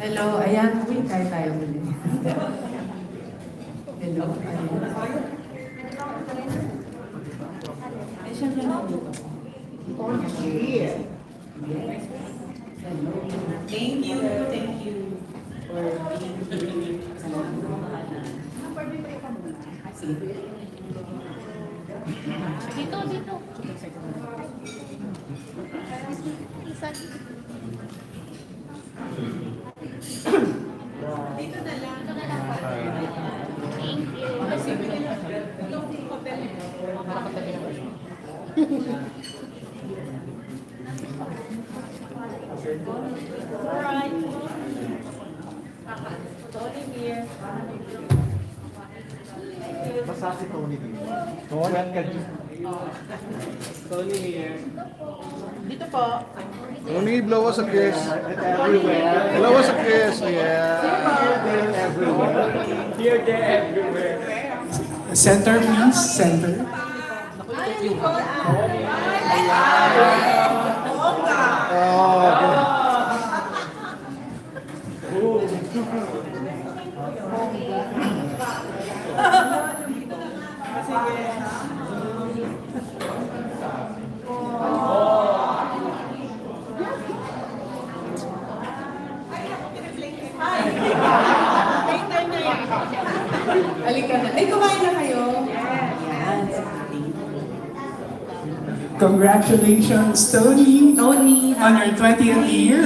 Hello, ayan. Uy, kaya tayo muli. Hello, ayan. Ay, syempre na dito. Thank you for being here. Sige. Dito, dito. Dito na lang. Thank you. Alright. Toni here. Basta si Toni dito. Toni here. Dito po. Toni, blow us a kiss. Everywhere. Blow us a kiss. Yeah. Here, there, everywhere. Here, there, everywhere. Center, please. Center. Oh, okay. Halika na. Ay, kumain na kayo? Yan. Congratulations, Toni, Toni. on your 20th year.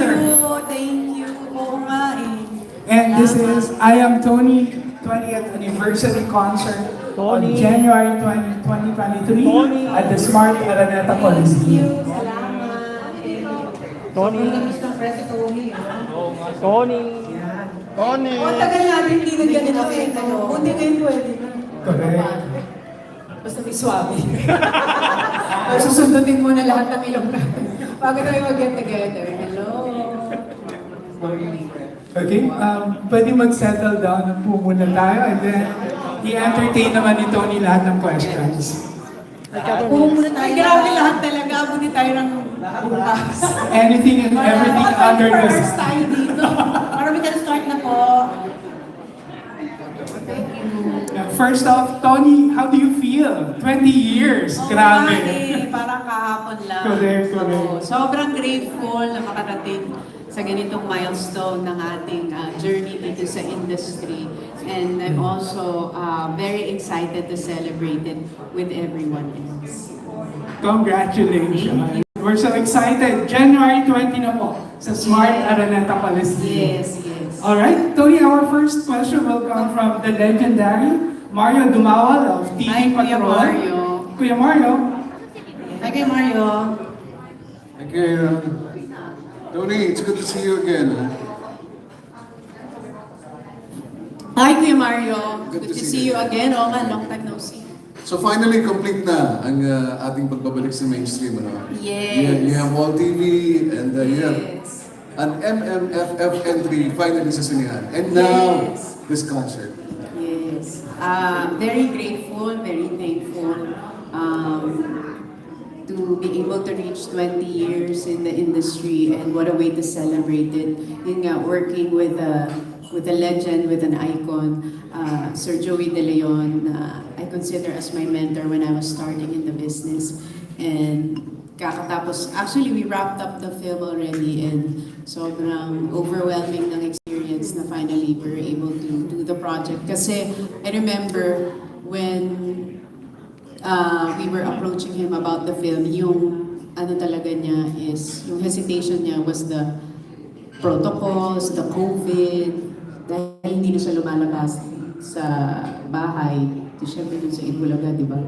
Thank you. Oo nga eh. And this is I Am Toni 20th anniversary concert on Toni. January 20, 2023 Toni. at the Smart Araneta Thank you. Coliseum. Salamat. Toni. Namiss ng Press Toni. Toni. Toni. O, tagal natin hindi na ganito eh. Buti ngayon pwede na. Correct. Basta may swabe. Susundutin mo na lahat ng ilong natin. Bago tayo mag-get together. Hello. Okay, pwede mag-settle down na po muna tayo and then i-entertain naman ni Toni lahat ng questions. Muna tayo. Ay, grabe lahat talaga. Muna tayo ng bukas. Anything and everything under the First tayo dito. Para we can start na po. Thank you. First off, Toni, how do you feel? 20 years, grabe. Parang kahapon lang. Correct, So, correct. sobrang grateful na makarating sa ganitong milestone ng ating journey dito sa industry. And I'm also very excited to celebrate it with everyone else. Congratulations. We're so excited. January 20 na po sa Smart Araneta Coliseum. Yes, yes. Alright, Toni, our first question will come from the legendary Mario Dumawal of TV Hi, Kuya Patrol. Mario. Kuya Mario. Hi kay Mario. Okay, Toni, it's good to see you again. Hi Kuya Mario. Good to see you again. Oo nga, long time no see. So finally, complete na ang ating pagbabalik sa mainstream. Ano? Yes. You have All TV and you have Yes. an MMFF entry finally sa sinihan. And now, Yes. this concert. Yes. Very grateful, very thankful to be able to reach 20 years in the industry, and what a way to celebrate it. Yun nga, working with a legend, with an icon, Sir Joey De Leon, I consider as my mentor when I was starting in the business. And kakatapos, actually we wrapped up the film already, and sobrang overwhelming ng experience na finally we were able to do the project. Kasi I remember when we were approaching him about the film, yung ano talaga niya is, yung hesitation niya was the protocols, the COVID, dahil hindi na siya lumalabas sa bahay. Siyempre dun sa Itbulaga, di ba?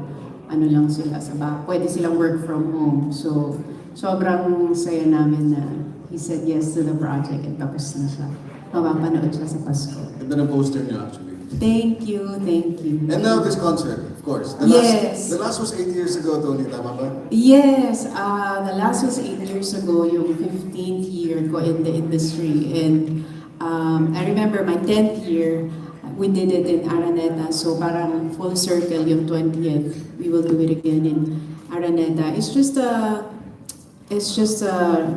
Ano lang sila sa bahay. Pwede silang work from home. So, sobrang saya namin na he said yes to the project and tapos na siya. Mapapanood siya sa Pasko. Ganda ng poster niyo actually. Thank you, thank you. And now this concert, of course. Yes. The last was 8 years ago, Toni, tama ba? Yes, the last was 8 years ago, yung 15th year ko in the industry. And I remember my 10th year, we did it in Araneta. So parang full circle yung 20th. We will do it again in Araneta. It's just It's just a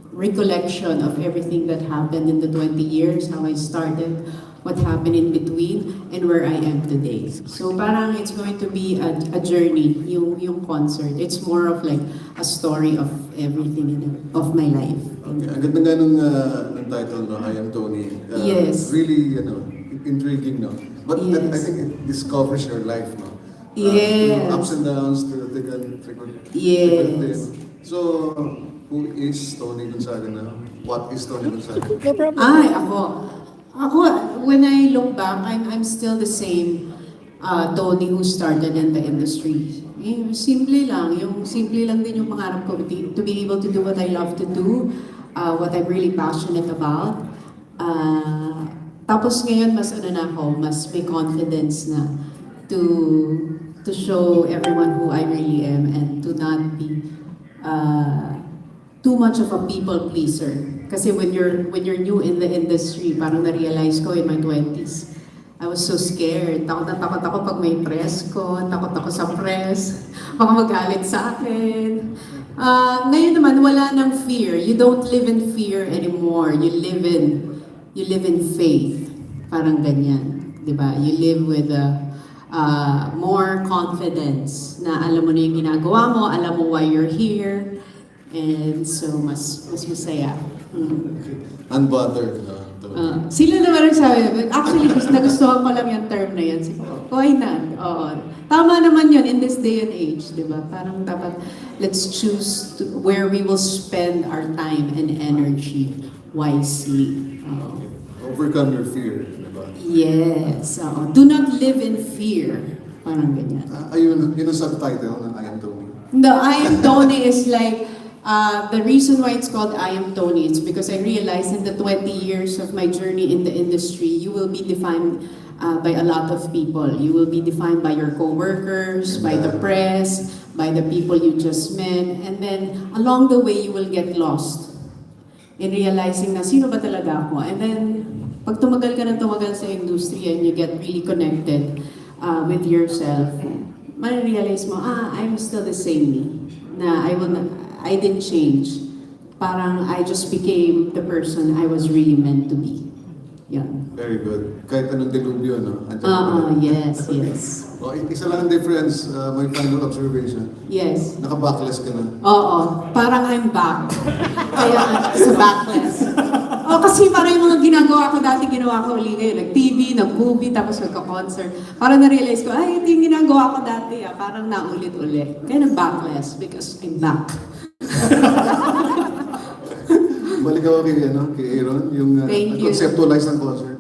recollection of everything that happened in the 20 years, how I started, what happened in between, and where I am today. So parang it's going to be a journey, yung concert. It's more of like a story of everything of my life. Okay, ang ganda nga ng title, no, I Am Toni. Yes. Really, intriguing, no? But Yes. I think it discovers your life, no? Yes. To ups and downs, to thick and Yes. thin. So, who is Toni Gonzaga now? What is Toni Gonzaga? Ay, ako, when I look back, I'm still the same Toni who started in the industry. Simple lang din yung pangarap ko to be able to do what I love to do, what I'm really passionate about. Tapos ngayon, mas may confidence na to show everyone who I really am and to not be too much of a people pleaser. Kasi when you're new in the industry, parang na-realize ko in my 20s, I was so scared. Takot na takot ako pag may PRESSCON, takot ako sa press, baka magalit sa akin. Ngayon naman, wala nang fear. You don't live in fear anymore. You live in faith. Parang ganyan. Diba? You live with more confidence na alam mo na yung ginagawa mo, alam mo why you're here. And so, mas masaya. Unbothered, no? Sila naman ang sabi, actually, nagustuhan ko lang yung term na yan. Why not? Oo. Tama naman yun in this day and age, di ba? Parang dapat, let's choose where we will spend our time and energy wisely. Overcome your fear, di ba? Yes. Do not live in fear. Parang ganyan. Ayun, yun ang subtitle ng I Am Toni. The I Am Toni is like, the reason why it's called I Am Toni is because I realized in the 20 years of my journey in the industry, you will be defined by a lot of people. You will be defined by your co-workers, by the press, by the people you just met, and then along the way, you will get lost in realizing na sino ba talaga ako. And then, pag tumagal ka ng tumagal sa industry and you get really connected with yourself, ma-realize mo, I'm still the same me. Na I didn't change. Parang I just became the person I was really meant to be. Yan. Very good. Kahit anong dilubyo, no? Yes. Oh, isa lang ang difference, my final observation. Yes. Naka-backless ka na. Oo. Parang I'm back. Kaya sa backless. Kasi parang yung mga ginagawa ko dati, ginawa ko uli ngayon. Nag-TV, nag-movie, tapos nagka-concert. Parang na-realize ko, ito yung ginagawa ko dati. Parang naulit-ulit. Kaya nag-backless because I'm back. Balik ako kay Aaron, yung conceptualize ng concert.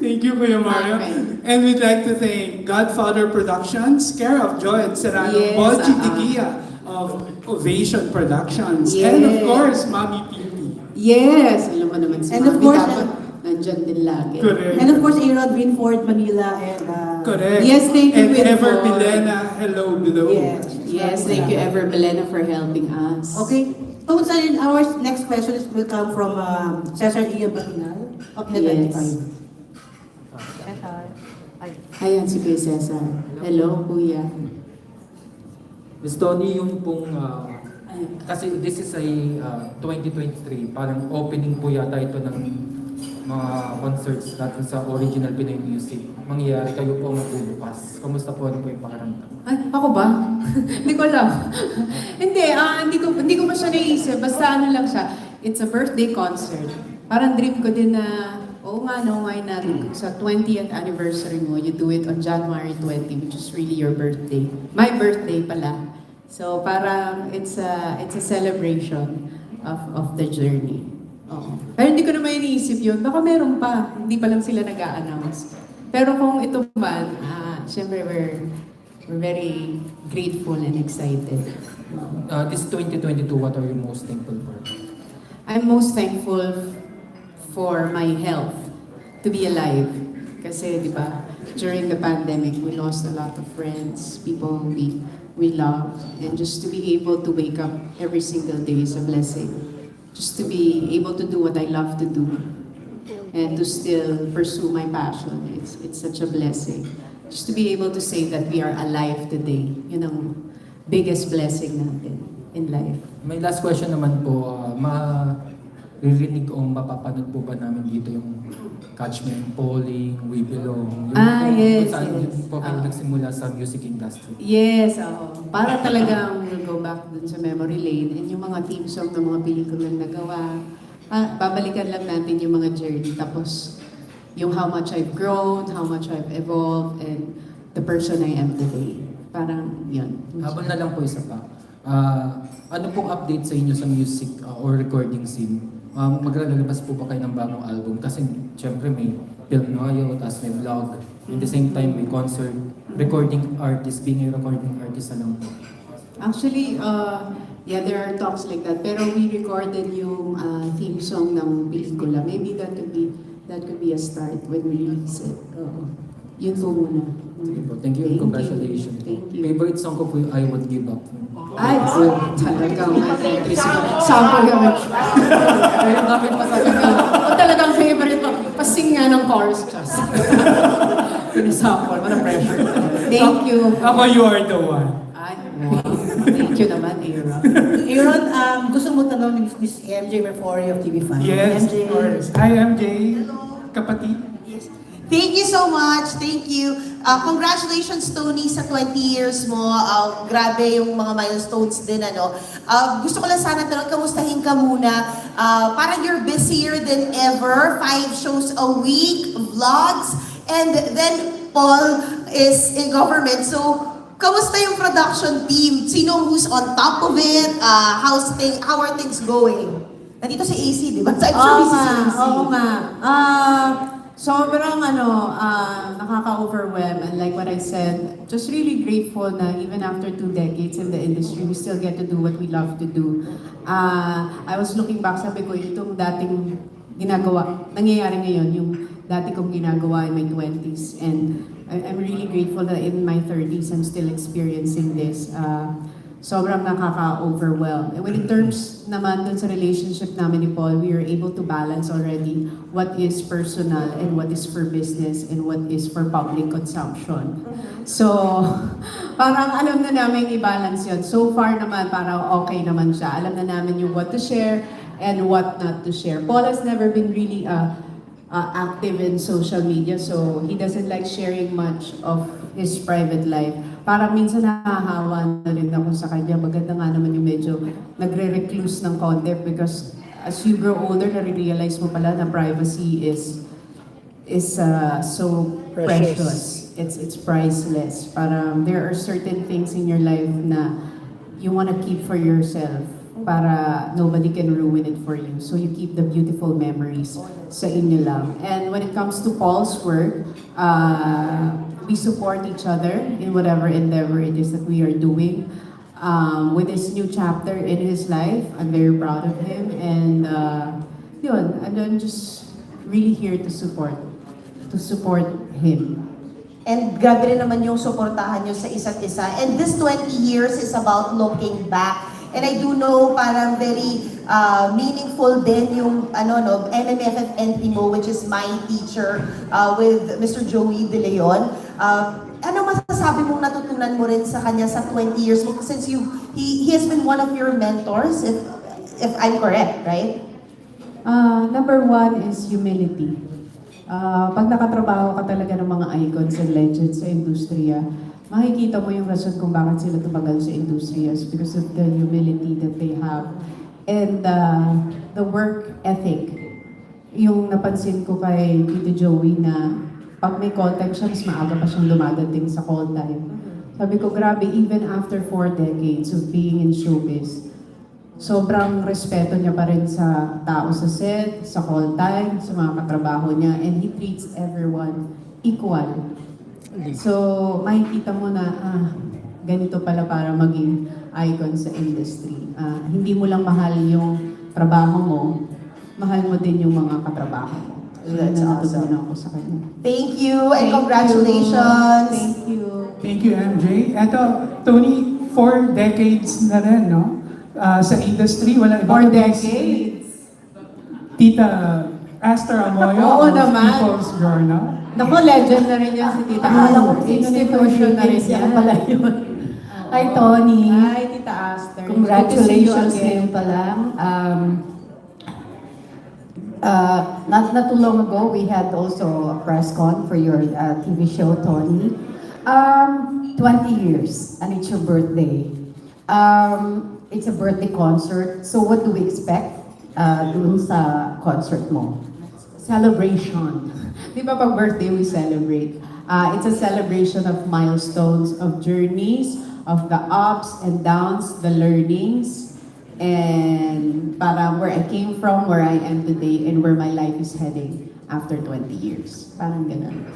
Thank you, Kuya Mario. And we'd like to thank Godfather Productions, Care of Joy and Serrano, Yes, Bolchi Tigia of Ovation Productions, Yes. and of course, Mami Pipi. Yes! Alam mo naman si And of Mami, course, dapat nandyan din lagi. Correct. And of course, Aaron, Greenford, Manila, and Correct. Yes, thank you, And Ever Winford. Bilena, hello below. Yes, thank you, Ever Belena, for helping us. Okay. So, our next question will come from Cesar Ian Batinal of Net Yes. 95. Ayan si Kuya Cesar. Hello, Kuya. Miss Toni, yung pong, kasi this is a 2023, parang opening po yata ito ng mga concerts natin sa original Pinoy music. Mangyayari kayo po magbubukas. Kamusta po? Ano po yung pakaramdam? Ay, ako ba? Hindi ko alam. Hindi ko pa siya naisip. Basta ano lang siya. It's a birthday concert. Parang dream ko din na, why not? Sa 20th anniversary mo, you do it on January 20, which is really your birthday. My birthday pala. So parang it's a celebration of the journey. Pero hindi ko naman iniisip yun. Baka meron pa. Hindi pa lang sila nag-a-announce. Pero kung ito man, syempre we're very grateful and excited. This 2022, what are you most thankful for? I'm most thankful for my health, to be alive. Kasi, di ba, during the pandemic, we lost a lot of friends, people we love, and just to be able to wake up every single day is a blessing. Just to be able to do what I love to do, and to still pursue my passion, it's such a blessing. Just to be able to say that we are alive today, yun ang biggest blessing natin. in life. May last question naman po, maririnig o mapapanood po ba namin dito yung Catch Me and Falling, We Belong, Yes, kung saan yes. din po kayo nagsimula sa music industry? Yes, para talagang we'll go back dun sa memory lane and yung mga theme song ng mga pelikulang nagawa. Babalikan lang natin yung mga journey. Tapos yung how much I've grown, how much I've evolved, and the person I am today. Parang yun. Habang na lang po isa pa, ano pong update sa inyo sa music or recording scene? Maglalabas po ba kayo ng bagong album? Kasi syempre may film ngayon, tapos may vlog. In the same time, may concert. Recording artist, being a recording artist na lang po. Actually, yeah, there are talks like that. Pero we recorded yung theme song ng pelikula. Maybe that could be a start when we release it. Yun po muna. Sige po, thank you and congratulations. Thank you. Favorite song ko po yung I Would Give Up. Ay, talagang sample kami. Kaya bakit pa talagang favorite mo. Pasing nga ng chorus, just. Pinasample, parang pressure. Thank you. Ako, you are the one. Ay, wow. Thank you naman, Aaron. Aaron, gusto mo tanong ni Miss MJ Refori of TV5. Yes, MJ. of course. Hi, MJ. Kapatid. Thank you so much. Thank you. Congratulations, Toni, sa 20 years mo. Grabe yung mga milestones din, ano. Gusto ko lang sana tanong, kamustahin ka muna. Parang you're busier than ever. 5 shows a week, vlogs, and then Paul is in government. So, kamusta yung production team? Sino who's on top of it? How are things going? Nandito si AC, di ba? So, I'm sure busy si AC. Oo nga. Sobrang nakaka-overwhelm, and like what I said, just really grateful na even after 2 decades in the industry, we still get to do what we love to do. I was looking back, sabi ko, itong dating ginagawa, nangyayari ngayon, yung dati kong ginagawa in my 20s, and I'm really grateful that in my 30s, I'm still experiencing this. Sobrang nakaka-overwhelm. And when in terms naman dun sa relationship namin ni Paul, we are able to balance already what is personal and what is for business and what is for public consumption. So, parang alam na namin i-balance yun. So far naman, parang okay naman siya. Alam na namin yung what to share and what not to share. Paul has never been really active in social media, so he doesn't like sharing much of his private life. Parang minsan nahahawa na rin ako sa kanya. Maganda nga naman yung medyo nagre-recluse ng konti because as you grow older, nare-realize mo pala na privacy is so precious. It's priceless. Parang there are certain things in your life na you wanna keep for yourself para nobody can ruin it for you. So you keep the beautiful memories sa inyo lang. And when it comes to Paul's work, we support each other in whatever endeavor it is that we are doing. With this new chapter in his life, I'm very proud of him, and yun, I'm just really here to support him. And grabe rin naman yung suportahan nyo sa isa't isa. And this 20 years is about looking back. And I do know parang very meaningful din yung MMFF entry mo, which is my teacher with Mr. Joey De Leon. Ano masasabi mong natutunan mo rin sa kanya sa 20 years mo? Since he has been one of your mentors, if I'm correct, right? Number 1 is humility. Pag nakatrabaho ka talaga ng mga icons and legends sa industriya, makikita mo yung rason kung bakit sila tumagal sa industriya is because of the humility that they have. And the work ethic. Yung napansin ko kay Tito Joey na pag may call time siya, mas maaga pa siyang dumadating sa call time. Sabi ko, grabe, even after 4 decades of being in showbiz, sobrang respeto niya pa rin sa tao sa set, sa call time, sa mga katrabaho niya, and he treats everyone equal. So, makikita mo na, ganito pala para maging icon sa industry. Hindi mo lang mahal yung trabaho mo, mahal mo din yung mga katrabaho mo. That's awesome. Natutunan ko sa kanya. Thank you and Thank congratulations. Thank you. Thank you, MJ. Eto, Toni, 4 decades na rin, no? Sa industry, walang ibang 4 decades. Tita Esther Amoyo Oo of naman. People's Journal. Naku, legend na rin yan si Tita. Akala ko Institution na rin yan. pala yun. Hi, Toni. Hi, Tita Aster. Congratulations Good to see you ngayon pa lang. Not too long ago, we had also a press con for your TV show, Toni. 20 years, and it's your birthday. It's a birthday concert. So what do we expect dun sa concert mo? Celebration. Di ba pag birthday we celebrate? It's a celebration of milestones, of journeys, of the ups and downs, the learnings, and para where I came from, where I am today, and where my life is heading after 20 years. Parang ganun.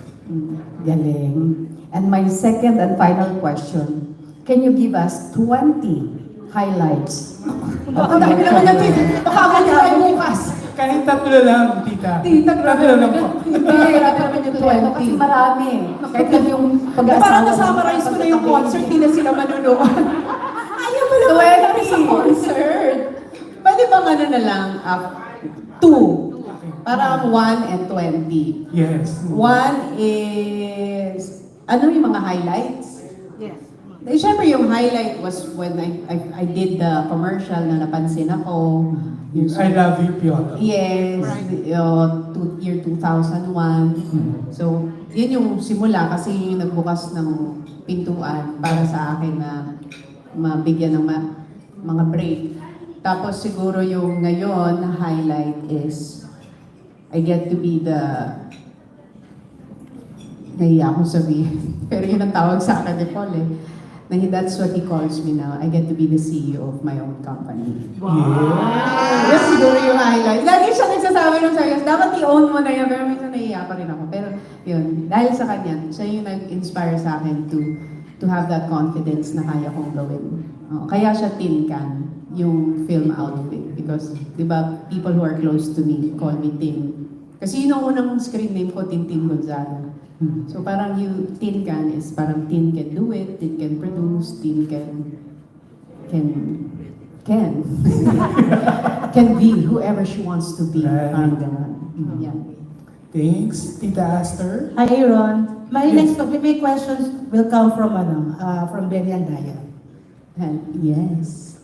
Galing. And my second and final question, can you give us 20 highlights? Ang dami naman natin. Baka ako tayo bukas. Kahit tatlo lang, tita. Tita, Tatlo lang po. Mahirap naman yung 20 kasi marami. Kahit lang yung pag-aasawa. Parang na-summarize ko na yung concert, di na sila manunood. Ayaw pala mangyari sa concert. Pwede bang ano na lang, 2. Parang 1 and 20. Yes. 1 is, ano yung mga highlights? Yes. Siyempre yung highlight was when I did the commercial na napansin ako. I love you, Piotr. Yes, year 2001. So, yun yung simula kasi yun yung nagbukas ng pintuan para sa akin na mabigyan ng mga break. Tapos siguro yung ngayon na highlight is I get to be the nahiya akong sabihin. Pero yun ang tawag sa akin ni Paul eh. That's what he calls me now. I get to be the CEO of my own company. Yeah. Yan siguro yung highlight. Lagi siya nagsasabi ng sayo, dapat i-own mo na yan, pero minsan nahiya pa rin ako. Pero yun, dahil sa kanya, siya yung nag-inspire sa akin to have that confidence na kaya kong gawin. Kaya siya Tin Can, yung film outfit. Because, di ba, people who are close to me call me Tin. Kasi yun ang unang screen name ko, Tintin Gonzaga. So parang yung Tin Can is parang Tin can do it, Tin can produce, Tin can can be whoever she wants to be. Right. Parang gano'n. Yeah. Thanks, Tita Aster. Hi, Aaron. My Yes. next questions will come from from Benny and Daya. And yes.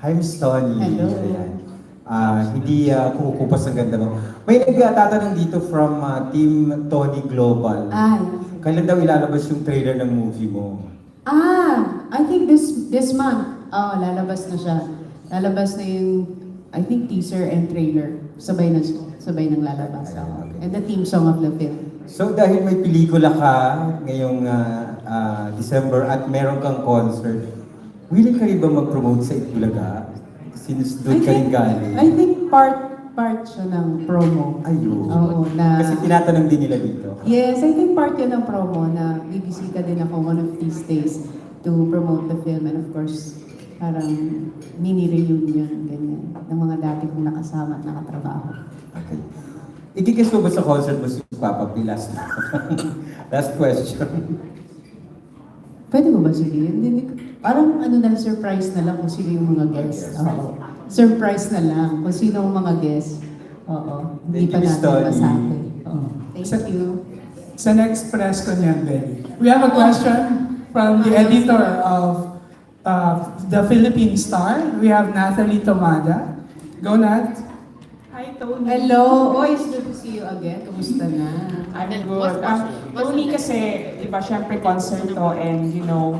Hi, Miss Toni. Hello. Ayan. Hindi kumukupas ang ganda mo. May nagtatanong dito from Team Toni Global. Kailan daw ilalabas yung trailer ng movie mo? I think this month. Lalabas na siya. Lalabas na yung, I think, teaser and trailer. Sabay ng lalabas. Ayan, okay. And the theme song of the film. So dahil may pelikula ka ngayong December at meron kang concert, willing ka rin ba mag-promote sa Itbulaga? Since doon ka rin galing. I think part siya ng promo. Ayun. Oo, na... Kasi tinatanong din nila dito. Yes, I think part yun ng promo na bibisita din ako one of these days to promote the film and of course, parang mini reunion, ganyan, ng mga dati kong nakasama at nakatrabaho. Okay. Ikikiss mo ba sa concert mo si Papa P? Last question. Pwede mo ba sabihin? Parang ano na, surprise na lang kung sino yung mga guests. Oo. Surprise na lang kung sino yung mga guests. Oo. Hindi Thank pa you, Miss natin Toni. masabi. Oo. Thank you. Sa next press con yan, Benny. We have a question from the editor of the Philippine Star. We have Natalie Tomada. Go, Nat. Hi, Toni. Hello! Oh, it's good to see you again. Kumusta na? I'm good. Toni kasi, di ba, syempre concert to and you know,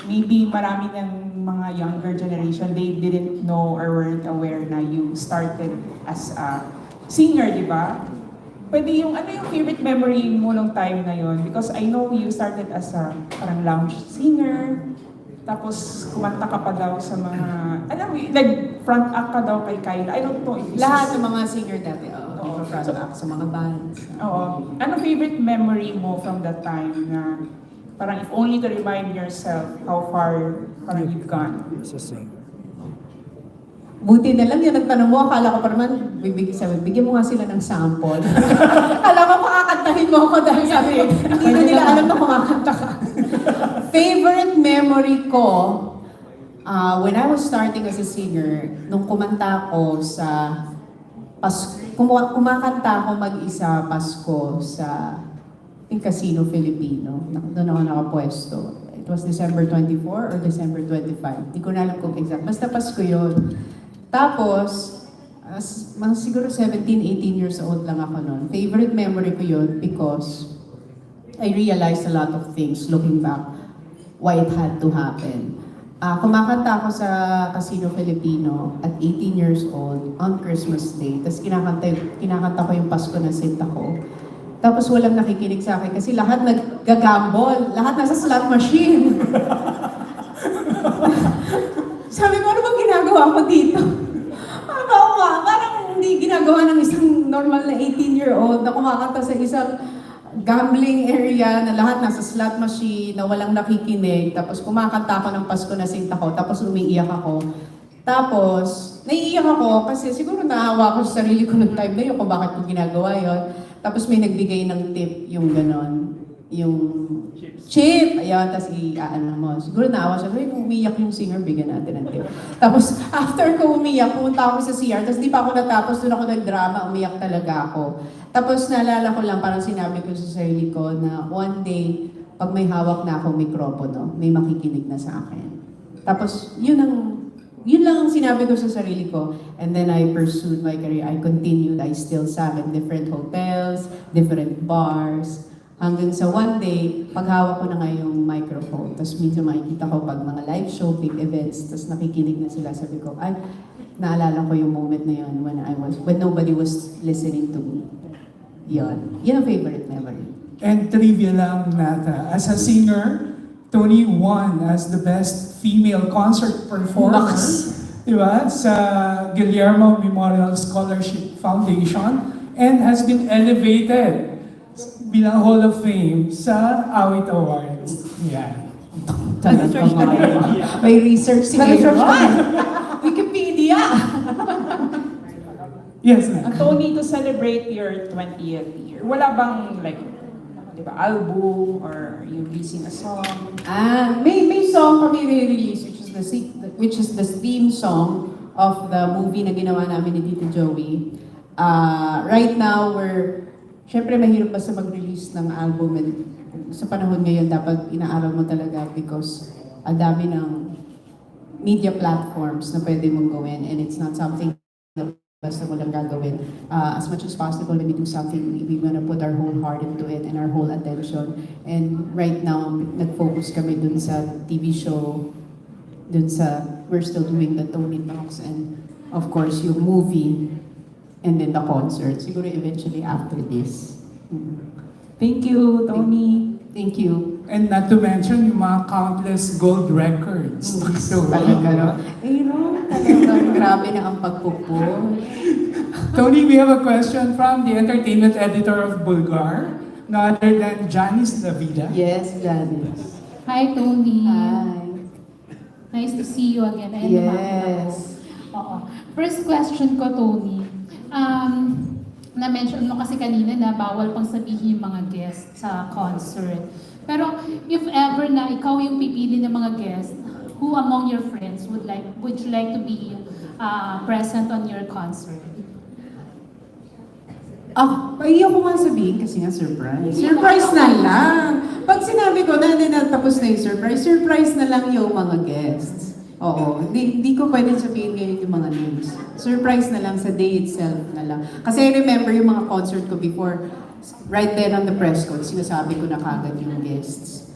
maybe marami ng mga younger generation, they didn't know or weren't aware na you started as a singer, di ba? Pwede yung, ano yung favorite memory mo nung time na yun? Because I know you started as a parang lounge singer, tapos kumanta ka pa daw sa mga, alam mo, like front act ka daw kay Kyle. I don't know if this Lahat is- ng mga singer dati, front up sa mga bands. Oo. Ano favorite memory mo from that time na parang if only to remind yourself how far parang you've gone? Buti na lang yung nagtanong mo, akala ko pa naman, bigyan mo nga sila ng sample. Akala ko makakantahin mo ako dahil sabi, hindi na nila alam na kumakanta ka. Favorite memory ko, when I was starting as a singer, nung kumanta ko sa kumakanta ako mag-isa Pasko sa in Casino Filipino. Doon ako nakapwesto. It was December 24 or December 25. Di ko na alam kung exact. Basta Pasko yun. Tapos, mga siguro 17, 18 years old lang ako noon. Favorite memory ko yun because I realized a lot of things looking back why it had to happen. Kumakanta ako sa Casino Filipino at 18 years old on Christmas Day. Tapos kinakanta ko yung Pasko na Sinta ko. Tapos walang nakikinig sa akin kasi lahat nag-gamble. Lahat nasa slot machine. Sabi ko, ano bang ginagawa ko dito? Parang hindi ginagawa ng isang normal na 18-year-old na kumakanta sa isang gambling area na lahat nasa slot machine, na walang nakikinig. Tapos kumakanta ako ng Pasko na Sinta ko, tapos umiiyak ako. Tapos, naiiyak ako kasi siguro naawa ko sa sarili ko ng time na yun kung bakit ko ginagawa yon. Tapos may nagbigay ng tip, yung ganon. Yung chip. Ayun, tapos ano mo. Siguro naawa siya, kung umiyak yung singer, bigyan natin ng tip. Tapos, after ko umiyak, pumunta ako sa CR, tapos di pa ako natapos, doon ako nagdrama, umiyak talaga ako. Tapos naalala ko lang, parang sinabi ko sa sarili ko na one day, pag may hawak na akong mikropono, may makikinig na sa akin. Tapos, yun lang ang sinabi ko sa sarili ko. And then I pursued my career. I continued. I still sang in different hotels, different bars. Hanggang sa one day, paghawak ko na nga yung microphone. Tapos minsan makikita ko pag mga live show, big events, tapos nakikinig na sila. Sabi ko, ay, naalala ko yung moment na yun when nobody was listening to me. Yun. Yun ang favorite memory. And trivia lang, Nata. As a singer, Toni won as the best female concert performer. Diba? Sa Guillermo Memorial Scholarship Foundation and has been elevated bilang Hall of Fame sa Awit Awards. Yeah. Talaga may research si Wikipedia! Yes, na. Toni, to celebrate your 20th year, wala bang like, di ba, album or are you releasing a song? May song kami re-release which is the theme song of the movie na ginawa namin ni Tito Joey. Right now, syempre mahirap basta mag-release ng album and sa panahon ngayon dapat inaaral mo talaga because ang dami ng media platforms na pwede mong gawin and it's not something na basta mo lang gagawin. As much as possible, when we do something, we wanna put our whole heart into it and our whole attention. And right now, nag-focus kami dun sa TV show, we're still doing the Toni Talks and of course yung movie and then the concert. Siguro eventually after this. Thank you, Toni. Thank you. And not to mention yung mga countless gold records. So, Talaga, no? Talaga, grabe na ang pagpupul. Toni, we have a question from the entertainment editor of Bulgar, no other than Janice Davida. Yes, Janice. Hi, Toni. Hi. Nice to see you again. Ayan, Yes. Oo. First question ko, Toni. Na-mention mo kasi kanina na bawal pang sabihin yung mga guests sa concert. Pero if ever na ikaw yung pipili ng mga guests, who among your friends would you like to be present on your concert? Ayaw ko nga sabihin kasi nga surprise. Surprise na lang. Pag sinabi ko na tapos na yung surprise na lang yung mga guests. Oo, hindi ko pwedeng sabihin ngayon yung mga names. Surprise na lang sa day itself na lang. Kasi I remember yung mga concert ko before, right there on the PRESSCON, sinasabi ko na kagad yung guests.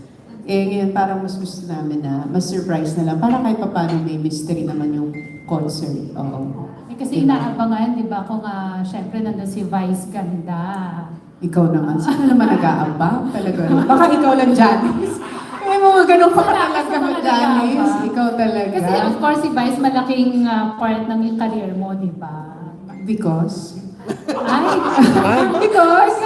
Ngayon parang mas gusto namin na mas surprise na lang. Para kahit paano may mystery naman yung concert. Oo. Kasi inaabangan, di ba, kung syempre nandun si Vice Ganda. Ikaw naman. Sino naman nag-aabang? Talaga. Baka ikaw lang, Janice. May mga ganun pa talaga, Janice. Ikaw talaga. Kasi of course, si Vice malaking part ng yung career mo, di ba? Because? Because?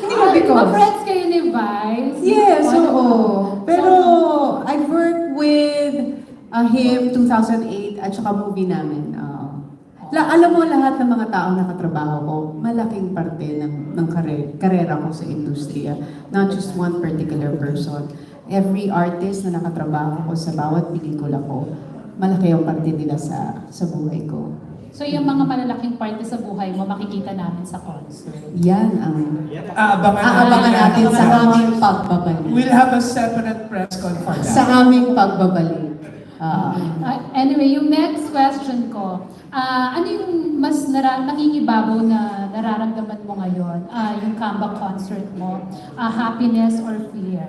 Hindi mo because? Ma-friends kayo ni Vice? Yes, oo. Pero I've worked with him 2008 at saka movie namin. Alam mo, lahat ng mga taong nakatrabaho ko, malaking parte ng karera ko sa industriya. Not just one particular person. Every artist na nakatrabaho ko sa bawat pelikula ko, malaki ang parte nila sa buhay ko. So yung mga malalaking parte sa buhay mo, makikita namin sa concert. Yan ang Aabangan natin sa aming pagbabalik. We'll have a separate press con for that. Sa aming pagbabalik. Anyway, yung next question ko, ano yung mas nangingibabaw na nararamdaman mo ngayon? Yung comeback concert mo, happiness or fear?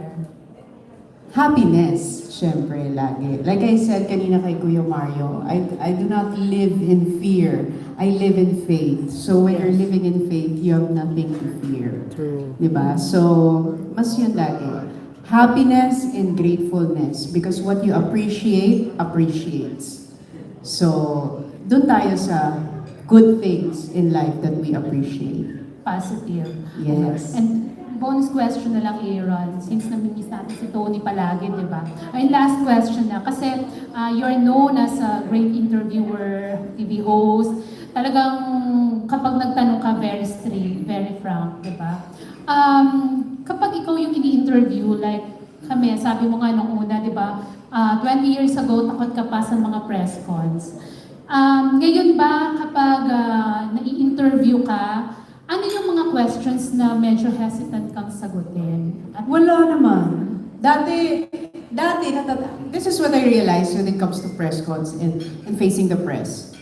Happiness, syempre, lagi. Like I said kanina kay Kuya Mario, I do not live in fear. I live in faith. So when you're living in faith, you have nothing to fear. True. Diba? So, mas yun lagi. Happiness and gratefulness. Because what you appreciate, appreciates. So, dun tayo sa good things in life that we appreciate. Positive. Yes. And bonus question na lang, Aaron, since namimiss natin si Toni palagi, di ba? Ay, last question na, kasi you're known as a great interviewer, TV host. Talagang kapag nagtanong ka, very straight, very frank, di ba? Kapag ikaw yung ini-interview, like kami, sabi mo nga nung una, di ba? 20 years ago, takot ka pa sa mga press cons. Ngayon ba, kapag nai-interview ka, ano yung mga questions na medyo hesitant kang sagutin? Wala naman. Dati, this is what I realized when it comes to press cons and facing the press.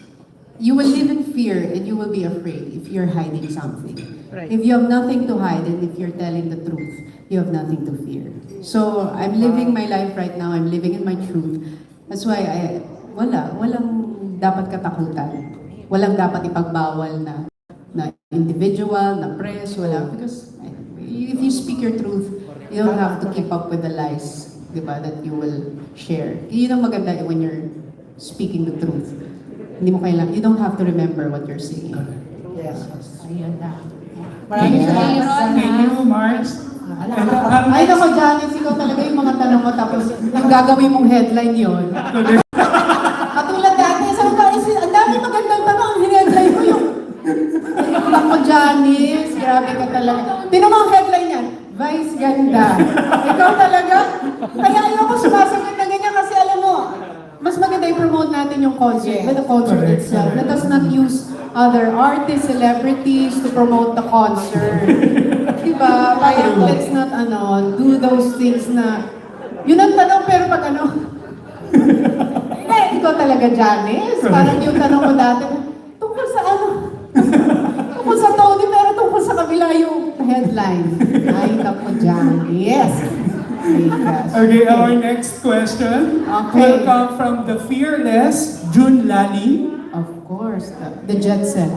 You will live in fear and you will be afraid if you're hiding something. Right. If you have nothing to hide and if you're telling the truth, you have nothing to fear. So, I'm living my life right now. I'm living in my truth. That's why walang dapat katakutan. Walang dapat ipagbawal na individual, na press, wala. Because if you speak your truth, you don't have to keep up with the lies, di ba, that you will share. Yun ang maganda when you're speaking the truth. Hindi mo kailangan, you don't have to remember what you're saying. Yes. Ayun na. Maraming salamat. Thank you, Mars. Ay nako, Janice, ikaw talaga yung mga tanong mo tapos yung gagawin mong headline yon. Katulad dati, sabi ko, ang dami magandang tanong, ang headline mo yung ako, Janice, grabe ka talaga. Tinan mo ang headline yan, Vice Ganda. Ikaw talaga. Kaya ayoko sumasagot na ganyan kasi alam mo, mas maganda i-promote natin yung concert, the concert itself. Let us not use other artists, celebrities to promote the concert. Diba? Parang let's not do those things na, yun ang tanong pero pag ikaw talaga, Janice. Parang yung tanong mo dati, tungkol sa tungkol sa Toni, pero tungkol sa kabila yung headline. Ay, naku, Janice. Okay, our next question will come from the fearless June Lani. Of course, the jet set.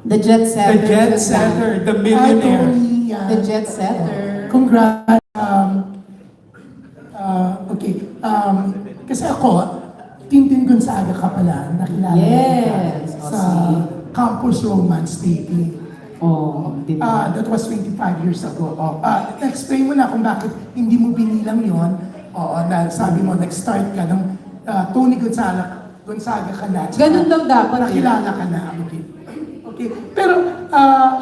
The jet setter. The jet setter, the millionaire. The jet setter. Congrats. Okay. Kasi ako, Tintin Gonzaga ka pala, nakilala Yes. kita sa Campus Romance Dating. That was 25 years ago. Explain mo na kung bakit hindi mo binilang yon. Na sabi mo, nag-start ka ng Toni Gonzaga ka na. Ganun daw dapat. Nakilala ka na. Okay. Pero,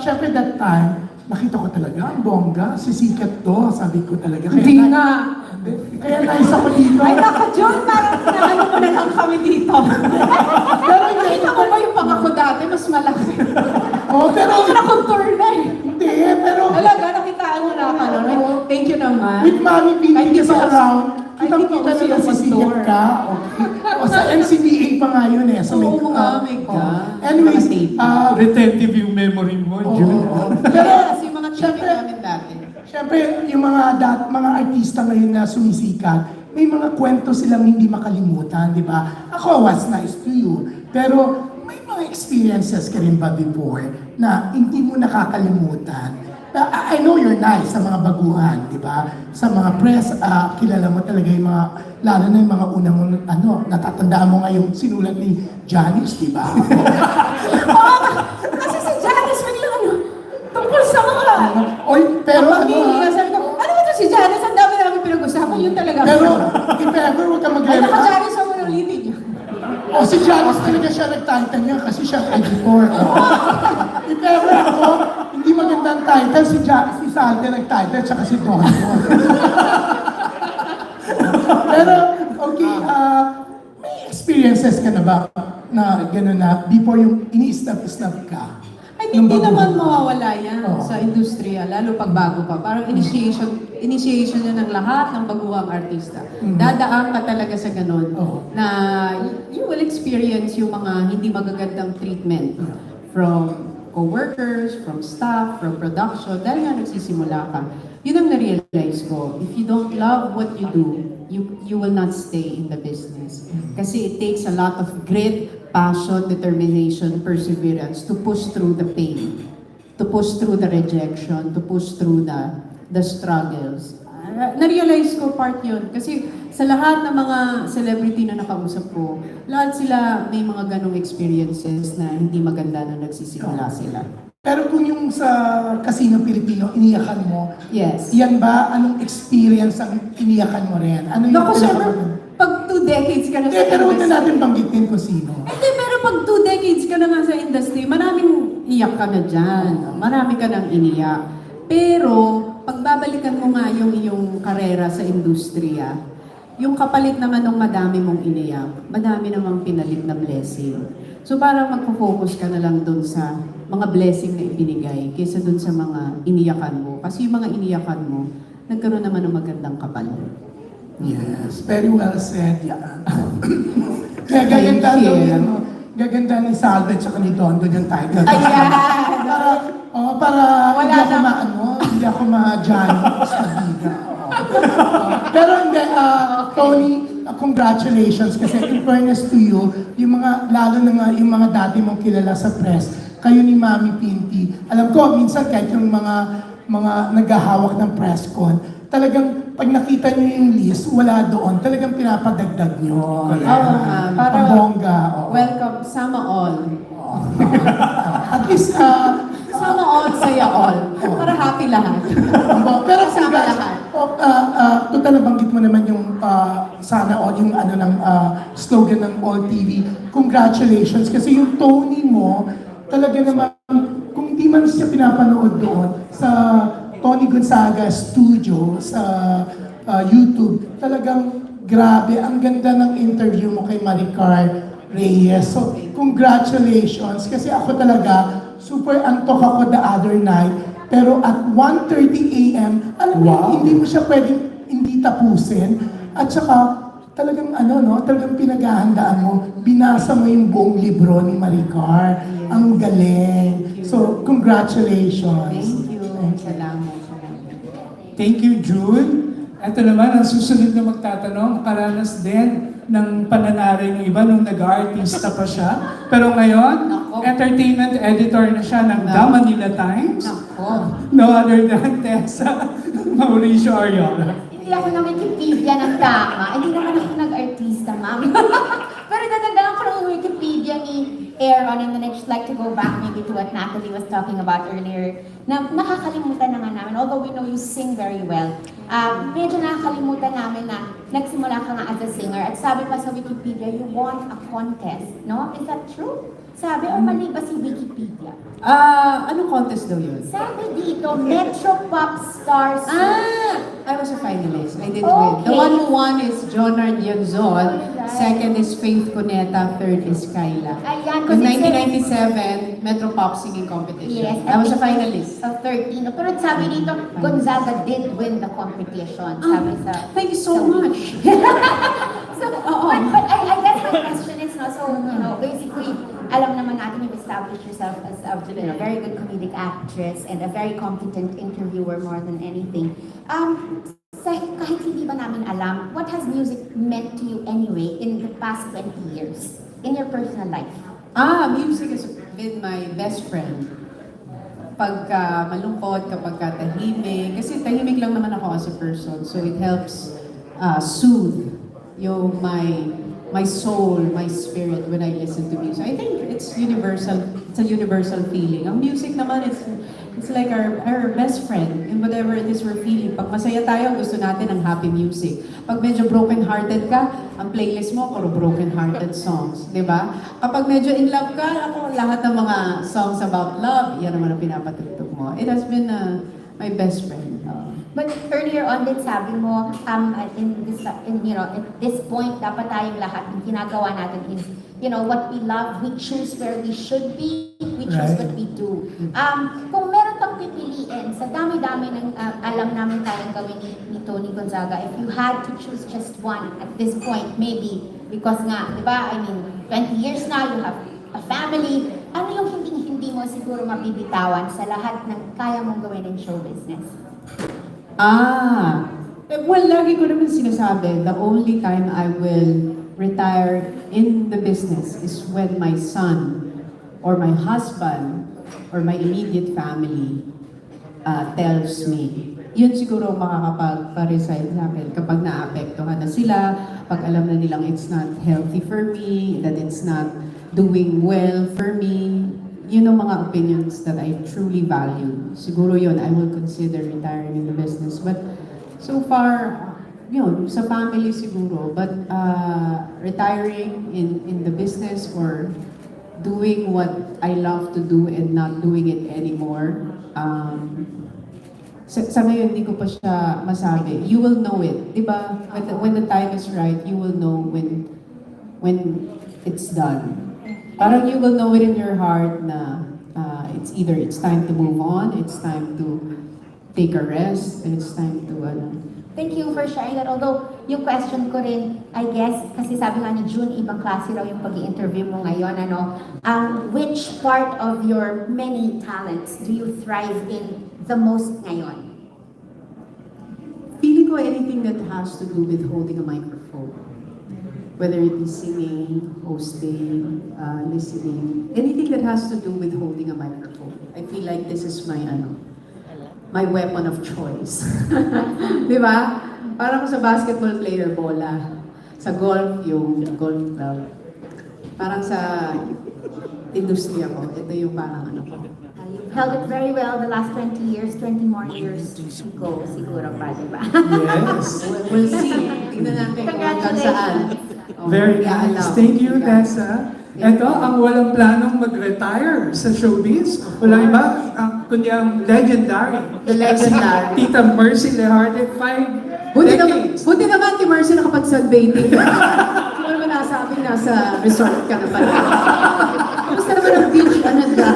syempre that time, nakita ko talaga, ang bongga, sisikat to, sabi ko talaga. Hindi nga. Kaya nais ako dito. Ay, naka, John, parang naano mo na lang kami dito. Pero nakita mo ba yung pangako dati, mas malaki. Pero... Naka-contour na eh. Hindi, pero... Talaga, nakitaan mo na ka, no? Thank you naman. With Mami Pinky kasi around, kitang-kita siya na sisikat ka. Okay. O sa MCBA pa nga yun eh. Oo nga, my God. Anyways, retentive yung memory mo, June. Pero, Kasi yung mga traffic namin dati. syempre, yung mga artista ngayon na sumisikat, may mga kwento silang hindi makalimutan, di ba? Ako, was nice to you. Pero, may mga experiences ka rin ba before na hindi mo nakakalimutan? I know you're nice sa mga baguhan, di ba? Sa mga press, kilala mo talaga yung mga, lalo na yung mga unang, natatandaan mo nga yung sinulat ni Janice, di ba? Kasi si Janice, tungkol sa mga... Oy, pero sabi ko, ano ba ito si Janice? Ang dami namin pinag-usapan, yun talaga. Pero, if ever, huwag ka Ay, mag-alala. naka-Janice ako ng ulitin niya. O si Janice talaga siya nag-title niya kasi siya editor. If ever ako, hindi magandang title, si Salde nag-title, tsaka si Don. Pero, okay, may experiences ka na ba na gano'n na before yung ini-snap ka? Ay, Nung hindi baguhan. naman mawawala yan Oo. sa industriya, lalo pag bago pa. Parang initiation na ng lahat ng baguhang artista. Dadaan ka talaga sa ganun Oo. na you will experience yung mga hindi magagandang treatment from co-workers, from staff, from production, dahil nga nagsisimula ka. Yun ang na-realize ko. If you don't love what you do, you will not stay in the business. Kasi it takes a lot of grit, passion, determination, perseverance to push through the pain, to push through the rejection, to push through the struggles. Na-realize ko part yun. Kasi sa lahat ng mga celebrity na nakausap ko, lahat sila may mga ganong experiences na hindi maganda na nagsisimula sila. Pero kung yung sa Casino Pilipino, iniyakan mo, Yes. yan ba, anong experience ang iniyakan mo rin? Ano yung Naku, syempre, pag 2 decades ka na sa Pero huwag na industry. natin banggitin kung sino. Hindi, pero pag 2 decades ka na nga sa industry, maraming iyak ka na dyan. Marami ka nang iniyak. Pero, pagbabalikan mo nga yung iyong karera sa industriya, yung kapalit naman ng madami mong iniyak, madami namang pinalit na blessing. So parang magpo-focus ka na lang dun sa mga blessing na ibinigay kaysa dun sa mga iniyakan mo. Kasi yung mga iniyakan mo, nagkaroon naman ng magandang kapalit. Yes, very well said. Yeah. Kaya gaganda Thank you. daw yan, no? Gaganda ni Salve at ni Don doon yung title. Ayan! Para Wala hindi ako na. hindi ako ma-Johnny sa bida. Pero hindi, Tony, congratulations kasi in fairness to you, yung mga, lalo na nga yung mga dati mong kilala sa press, kayo ni Mami Pinti, alam ko, minsan kahit yung mga naghahawak ng PRESSCON, talagang pag nakita nyo yung list, wala doon, talagang pinapadagdag nyo. Oo nga, para Ang bongga. Oo. welcome, sama all. At least, Sama all, saya all. Para happy lahat. pero Kasama guys, lahat. total nabanggit mo naman yung sana all, yung ano ng slogan ng All TV. Congratulations kasi yung Toni mo, talaga naman, kung hindi man siya pinapanood doon sa Toni Gonzaga Studio sa YouTube, talagang grabe, ang ganda ng interview mo kay Maricar Reyes. So, congratulations kasi ako talaga, super antok ako the other night, pero at 1:30 a.m., alam mo, hindi mo siya pwedeng hindi tapusin. At saka, talagang talagang pinaghahandaan mo, binasa mo yung buong libro ni Maricar. Yes. Ang galing. So, congratulations. Thank you. Salamat. Thank you, June. Ito naman, ang susunod na magtatanong, nakaranas din ng pananari ng iba nung nag-artista pa siya. Pero ngayon, Nako. entertainment editor na siya ng The Manila Times. Nako. No other than Tessa Mauricio Ariola. Hindi ako na Wikipedia ng tama. Hindi naman ako nag-artista, ma'am. Pero dadagdagan ko ng Wikipedia ni Aaron, and then I'd just like to go back maybe to what Natalie was talking about earlier, na nakakalimutan na nga namin, although we know you sing very well, medyo nakakalimutan namin na nagsimula ka nga as a singer, at sabi pa sa Wikipedia, you won a contest, no? Is that true? Sabi, or mali ba si Wikipedia? Anong contest daw yun? Sabi dito, Metro Pop Stars. I was a finalist. I did Okay. win. The one who won is Jonard Yonzon. Alright. Second is Faith Cuneta. Third is Kyla. Ayan, In kasi 1997, Metro Pop Singing Competition. Yes, I was a finalist. Of 13. No? Pero sabi dito, Gonzaga did win the competition. Sabi sa... Thank you so much. So, but I guess my question is, no, so, basically, alam naman natin you've established yourself as a very good comedic actress and a very competent interviewer more than anything. Kahit hindi ba namin alam, what has music meant to you anyway in the past 20 years in your personal life? Music has been my best friend. Pagka malungkot, kapag tahimik. Kasi tahimik lang naman ako as a person. So it helps soothe yung my soul, my spirit when I listen to music. I think it's universal. It's a universal feeling. Ang music naman, it's like our best friend in whatever it is we're feeling. Pag masaya tayo, gusto natin ng happy music. Pag medyo broken-hearted ka, ang playlist mo, puro broken-hearted songs. Di ba? Kapag medyo in love ka, ako, lahat ng mga songs about love, yan naman ang pinapatugtog mo. It has been my best friend. But earlier on din sabi mo, at this point, dapat tayong lahat, yung ginagawa natin is, what we love, we choose where we should be, we choose what we do. Kung meron kang pipiliin, sa dami-dami ng alam namin tayong gawin ni Toni Gonzaga, if you had to choose just one at this point, maybe, because nga, di ba, 20 years now, you have a family, ano yung hindi mo siguro mabibitawan sa lahat ng kaya mong gawin in show business? Well, lagi ko naman sinasabi, the only time I will retire in the business is when my son or my husband or my immediate family tells me. Yun siguro makakapag-resign sa akin kapag naapektuhan na sila, pag alam na nilang it's not healthy for me, that it's not doing well for me. Yun ang mga opinions that I truly value. Siguro yun, I will consider retiring in the business. But so far, yun, sa family siguro. But retiring in the business or doing what I love to do and not doing it anymore, sa ngayon, hindi ko pa siya masabi. You will know it, di ba? When the time is right, you will know when it's done. Parang you will know it in your heart na it's time to move on, it's time to take a rest, and it's time to Thank you for sharing that. Although, yung question ko rin, I guess, kasi sabi nga ni June, ibang klase raw yung pag-i-interview mo ngayon, which part of your many talents do you thrive in the most ngayon? Feeling ko anything that has to do with holding a microphone. Whether it be singing, hosting, listening, anything that has to do with holding a microphone. I feel like this is my weapon of choice. Di ba? Parang sa basketball player, bola. Sa golf, yung golf club. Parang sa industriya ko, ito yung parang ko. You've held it very well the last 20 years, 20 more years to go, siguro pa, di ba? Yes. We'll see. Tingnan natin kung hanggang saan. Very nice. Thank you, Tessa. Ito, ang walang planong mag-retire sa showbiz. Walang iba, kundi ang legendary. The legendary. Tita Mercy Leharde, 5 decades. Buti naman, Ti Mercy, nakapag-sunbathing ka. Hindi mo naman nasabing nasa resort ka na pala. Kamusta naman ang beach? Ano dyan?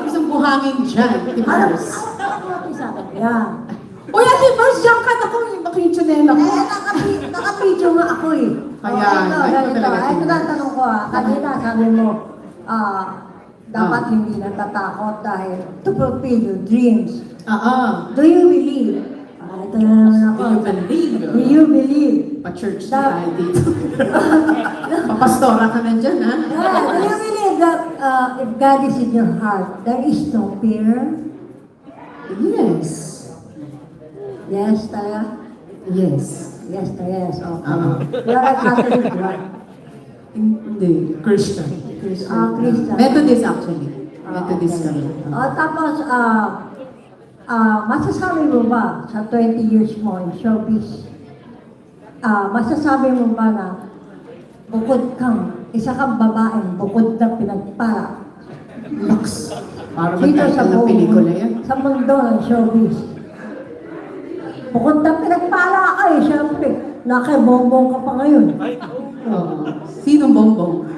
Isang buhangin dyan, Ti Mercy. Yeah. Uy, Ate Mercy, dyan ka na kung makichinela ko. Naka-video nga ako eh. Kaya, ito na ang tanong ko kanina sabi mo, dapat hindi natatakot dahil to fulfill your dreams. Do you believe? Ito na naman ako. Do you believe? Pa-church na tayo dito. Papastora ka na dyan, ha? Do you believe that if God is in your heart, there is no fear? Yes. Yes, talaga? Yes. Yes, yes, okay. You're a Catholic, right? Hindi. Christian. Christian. Methodist actually. Methodist kami. Tapos, masasabi mo ba sa 20 years mo in showbiz, masasabi mo ba na isa kang babaeng bukod na pinagpala? Lux. Para Dito sa magkakal ng pelikula yan. Sa mundo ng showbiz. Bukod na pinagpala ka syempre. Nakibongbong ka pa ngayon. Oo. Sinong bongbong?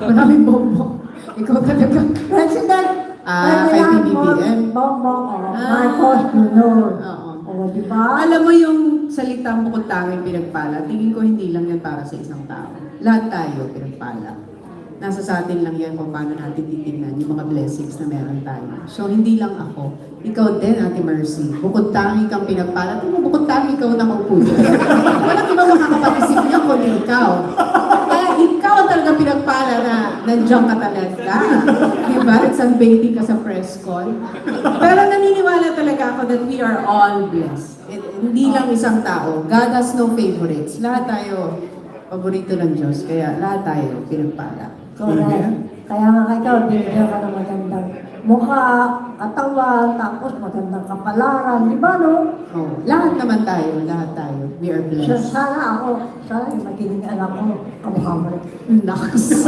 Maraming bongbong. Ikaw talaga. President, kay PBBM. Bongbong, Marcos Jr. Oo. Diba? Alam mo yung salitang bukod tanging pinagpala, tingin ko hindi lang yan para sa isang tao. Lahat tayo pinagpala. Nasa sa atin lang yan kung paano natin titignan yung mga blessings na meron tayo. So, hindi lang ako. Ikaw din, Ate Mercy. Bukod tangi kang pinagpala. Tingnan mo, bukod tangi ikaw na maupo dyan. Walang ibang makakapag-isip niya kundi ikaw. Kaya ikaw ang talaga pinagpala na nandiyan ka talaga. Diba? Sunbathing ka sa PRESSCON. Pero naniniwala talaga ako that we are all blessed. Hindi lang isang tao. God has no favorites. Lahat tayo paborito ng Diyos. Kaya lahat tayo pinagpala. Correct. Kaya nga ikaw, binigyan ka ng magandang mukha, katawan, tapos magandang kapalaran, di ba no? Oh, lahat naman tayo, lahat tayo. We are blessed. Sana yung magiging anak ko, kamukha mo rin. Naks.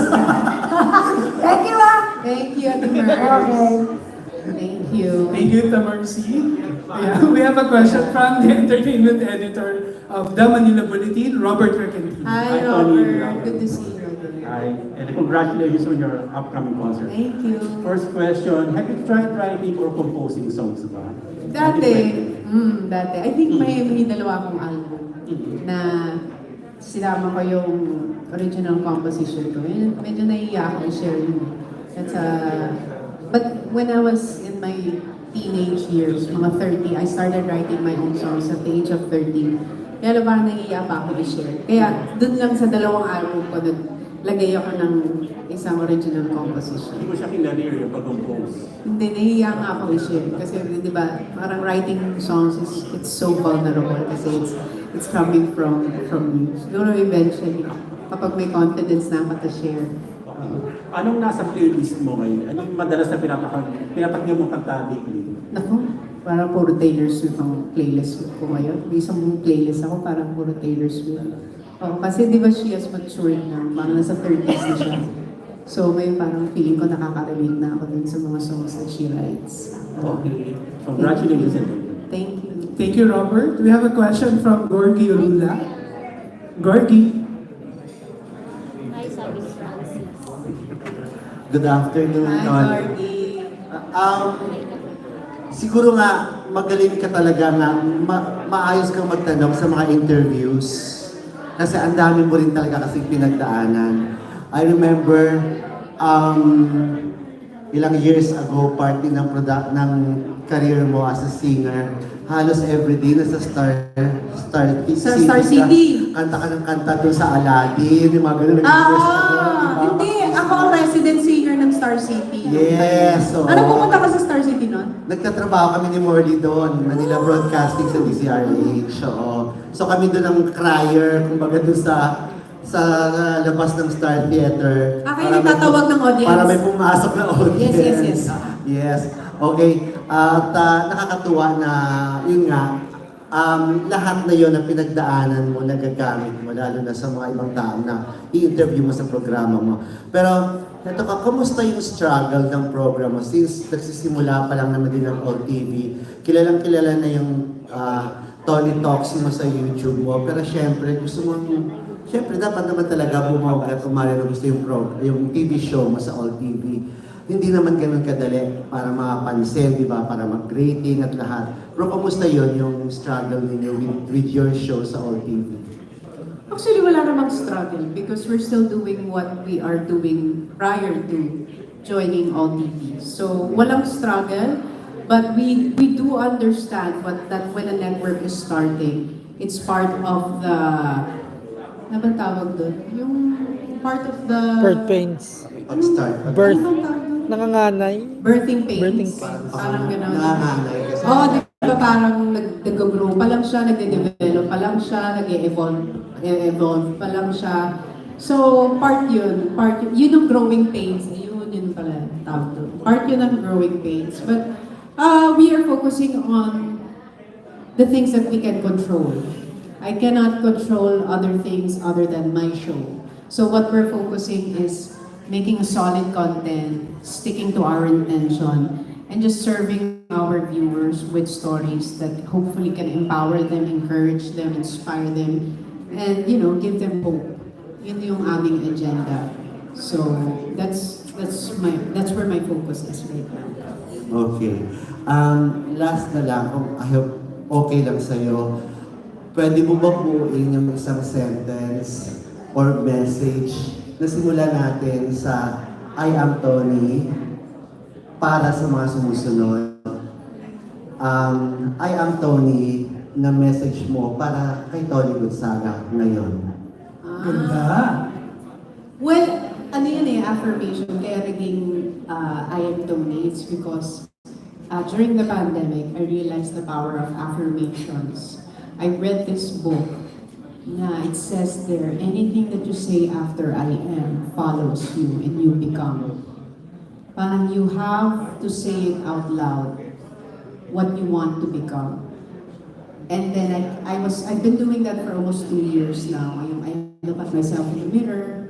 Thank you, Thank you, Ate Mercy. Okay. Thank you. you. Thank you, Tamarcy. Yeah, we have a question from the entertainment editor of The Manila Bulletin, Robert Requentin. Hi, Toni. Robert. Good to see you again. Hi, and congratulations on your upcoming concert. Thank you. First question, have you tried writing or composing songs ba? Dati. I think may dalawa akong album na sinama ko yung original composition ko. Medyo naiiyak ako share yun. But when I was in my teenage years, mga 30, I started writing my own songs at the age of 13. Kaya parang naiiyak pa ako i-share. Kaya dun lang sa dalawang album ko, lagay ako ng isang original composition. Hindi mo siya kinarir yung pag-compose. Hindi, nahihiya nga ako i-share. Kasi di ba, parang writing songs it's so vulnerable kasi it's coming from you. Siguro eventually, kapag may confidence na ako to share. Anong nasa playlist mo ngayon? Anong madalas na pinapakinggan mo kanta weekly? Naku, parang puro Taylor Swift ang playlist ko ngayon. May isang playlist ako, parang puro Taylor Swift. Oh, kasi di ba she has matured na, parang nasa 30s na siya. So may parang feeling ko nakaka-relate na ako dun sa mga songs that she writes. Okay. Congratulations. Thank you. Thank you, Robert. We have a question from Gorgie Olula. Gorgie. Hi, sabi ni Francis. Good afternoon, Hi, Toni. Gorgie. Siguro nga, magaling ka talaga na maayos kang magtanong sa mga interviews. Kasi ang dami mo rin talaga kasi pinagdaanan. I remember, ilang years ago, part din ng career mo as a singer. Halos everyday nasa Star City. Kanta ka ng kanta doon sa Aladdin, yung mga ganun. Hindi. Ako ang resident singer ng Star City. Yes. So, Ano pumunta ka sa Star City nun? nagtatrabaho kami ni Morley doon, Manila Broadcasting sa DCRH. So kami doon ang crier, kumbaga doon sa labas ng Star Theater. Kayo nagtatawag ng audience? Para may pumasok na audience. Yes. Yes. Okay. At nakakatuwa na, yun nga, lahat na yun na pinagdaanan mo, nagagamit mo, lalo na sa mga ibang tao na i-interview mo sa programa mo. Pero, ito ka, kumusta yung struggle ng programa? Since nagsisimula pa lang naman din ng All TV, kilalang-kilala na yung Toni Talks mo sa YouTube mo. Pero syempre, syempre dapat naman talaga bumawag at umari na gusto yung TV show mo sa All TV. Hindi naman ganun kadali para makapansin, di ba? Para mag-rating at lahat. Pero kumusta yun, yung struggle ninyo with your show sa All TV? Actually, wala namang struggle because we're still doing what we are doing prior to joining All TV. So, walang struggle, but we do understand that when a network is starting, it's part of the, ano ba tawag doon? Yung part of the... Birth pains. Pag-start. Birth. Ano bang tawag doon? Nanganganay. Birthing pains. Birthing pains. Parang gano'n. Nanganganay kasi. Oo, di ba parang nag-grow pa lang siya, nagde-develop pa lang siya, nag-evolve pa lang siya. So, part yun. Yun yung growing pains. Yun pala tawag doon. Part yun ng growing pains. But we are focusing on the things that we can control. I cannot control other things other than my show. So what we're focusing is making a solid content, sticking to our intention, and just serving our viewers with stories that hopefully can empower them, encourage them, inspire them, and give them hope. Yun yung aming agenda. So that's where my focus is right now. Okay. Last na lang, I hope okay lang sa'yo. Pwede mo ba buuin yung isang sentence or message na simulan natin sa I am Toni para sa mga sumusunod? I am Toni na message mo para kay Toni Gonzaga ngayon. Ganda. Well, ano yun affirmation. Kaya naging I am Toni. It's because during the pandemic, I realized the power of affirmations. I read this book. It says there, anything that you say after I am follows you and you become. Parang you have to say it out loud, what you want to become. And then I've been doing that for almost 2 years now. I look at myself in the mirror,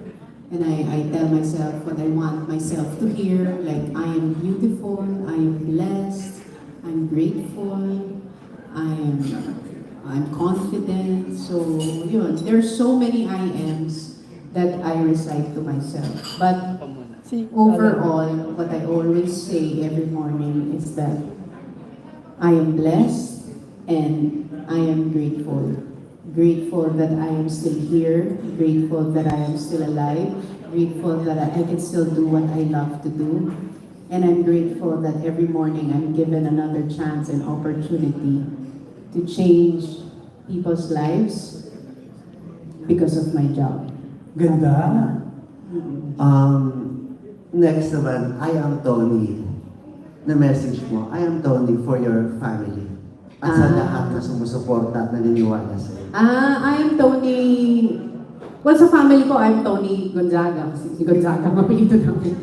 And I tell myself what I want myself to hear, like I am beautiful, I am blessed, I'm grateful, I'm confident. So yun, there's so many I ams that I recite to myself. But overall, what I always say every morning is that I am blessed and I am grateful. Grateful that I am still here, grateful that I am still alive, grateful that I can still do what I love to do. And I'm grateful that every morning I'm given another chance and opportunity to change people's lives because of my job. Ganda. Next naman, I am Toni. Na message mo, I am Toni for your family. At sa lahat na sumusuporta at naniniwala sa'yo. I am Toni. Well, sa family ko, I'm Toni Gonzaga. Kasi si Gonzaga, mapilito namin.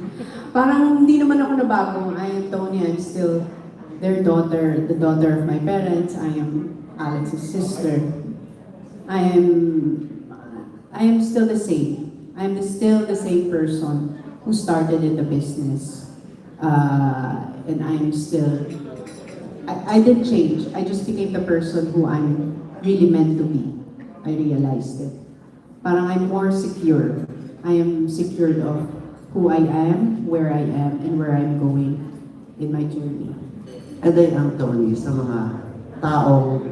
Parang hindi naman ako nabago. I am Toni, I'm still their daughter, the daughter of my parents. I am Alex's sister. I am still the same. I am still the same person who started in the business. And I am still, I didn't change. I just became the person who I'm really meant to be. I realized it. Parang I'm more secure. I am secured of who I am, where I am, and where I'm going in my journey. And I am Toni sa mga taong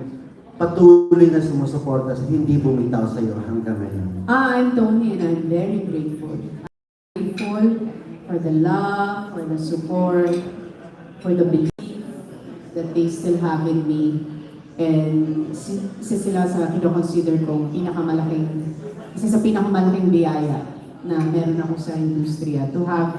patuloy na sumusuporta sa hindi bumitaw sa iyo hanggang ngayon. I'm Toni and I'm very grateful. I'm grateful for the love, for the support, for the belief that they still have in me. And isa sila sa kino-consider kong isa sa pinakamalaking biyaya na meron ako sa industriya, to have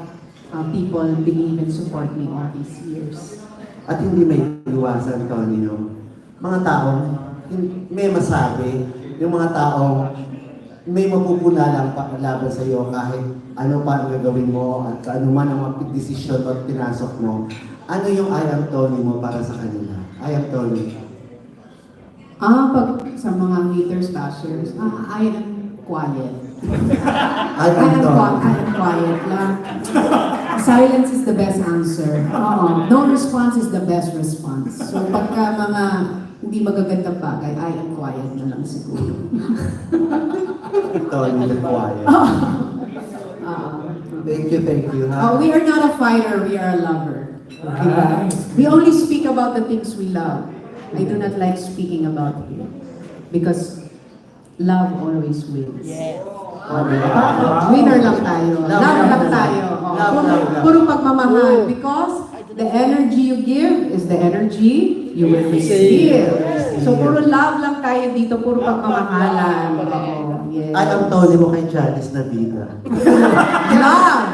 people believe and support me all these years. At hindi may iwasan, Toni, no? Mga taong may masabi, yung mga taong may mapupuna lang laban sa iyo kahit ano pa ang gagawin mo at ano man ang desisyon o pinasok mo. Ano yung I am Toni mo para sa kanila? I am Toni. Pag sa mga haters, bashers, I am quiet. I am quiet lang. Silence is the best answer. No response is the best response. So pagka mga hindi magagandang bagay, I am quiet na lang siguro. Toni, the quiet. Thank you. We are not a fighter, we are a lover. Diba? We only speak about the things we love. I do not like speaking about hate. Because love always wins. Yes. Winner lang tayo. Love lang tayo. Puro pagmamahal. Because the energy you give is the energy you will receive. So puro love lang tayo dito. Puro pagmamahalan. Yes. I am Toni mo kay Janice na vida. Love.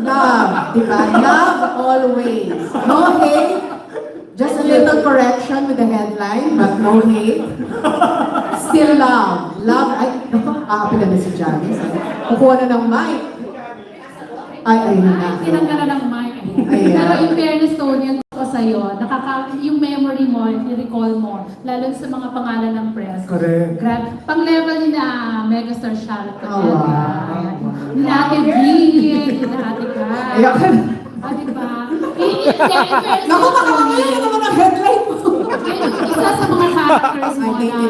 Love. Diba? Love always. No hate. Just a little correction with the headline, but no hate. Still love. Love. Ay, nakakapila na si Janice. Kukuha na ng mic. Ayun na. Tinanggal na ng mic. Ayan. Pero in fairness, Toni, ang gusto ko sa'yo, yung memory mo, i-recall mo, lalo sa mga pangalan ng press. Correct. Pang-level ni na megastar Charlotte. Wow. Ni na Ate Brie, ni na Ate Kai. Diba? Naku, baka mamaya na naman ang headline mo. Isa sa mga characters mo Thank you,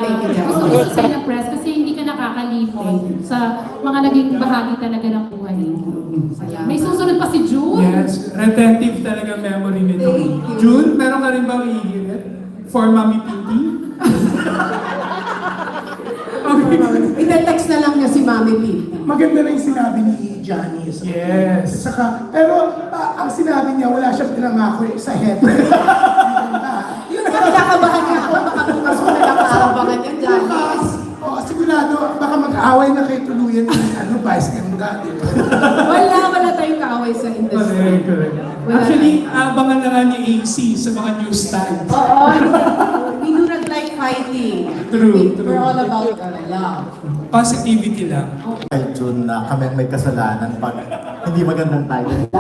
gusto ko sa na press kasi hindi ka nakakalimot sa mga naging bahagi talaga ng buhay mo. May susunod pa si June. Yes, retentive talaga memory nito. Thank you. June, meron ka rin bang iigilit? For Mami Pinky? Ite-text na lang niya si Mami P. Maganda na yung sinabi ni Janice. Yes. Saka, pero ang sinabi niya, wala siyang pinangako sa head. Yun ang kinakabahan niya ako. Baka bukas ko na nakakabahan niya, Janice. Sigurado, baka mag-aaway na kayo tuluyan ng vice ganda. Wala tayong kaaway sa industry. Correct. Actually, abangan na nga ni AC sa mga news times. Oo. We do not like fighting. True. We're all about love. Positivity lang. Kay June na kami may kasalanan pag hindi magandang title.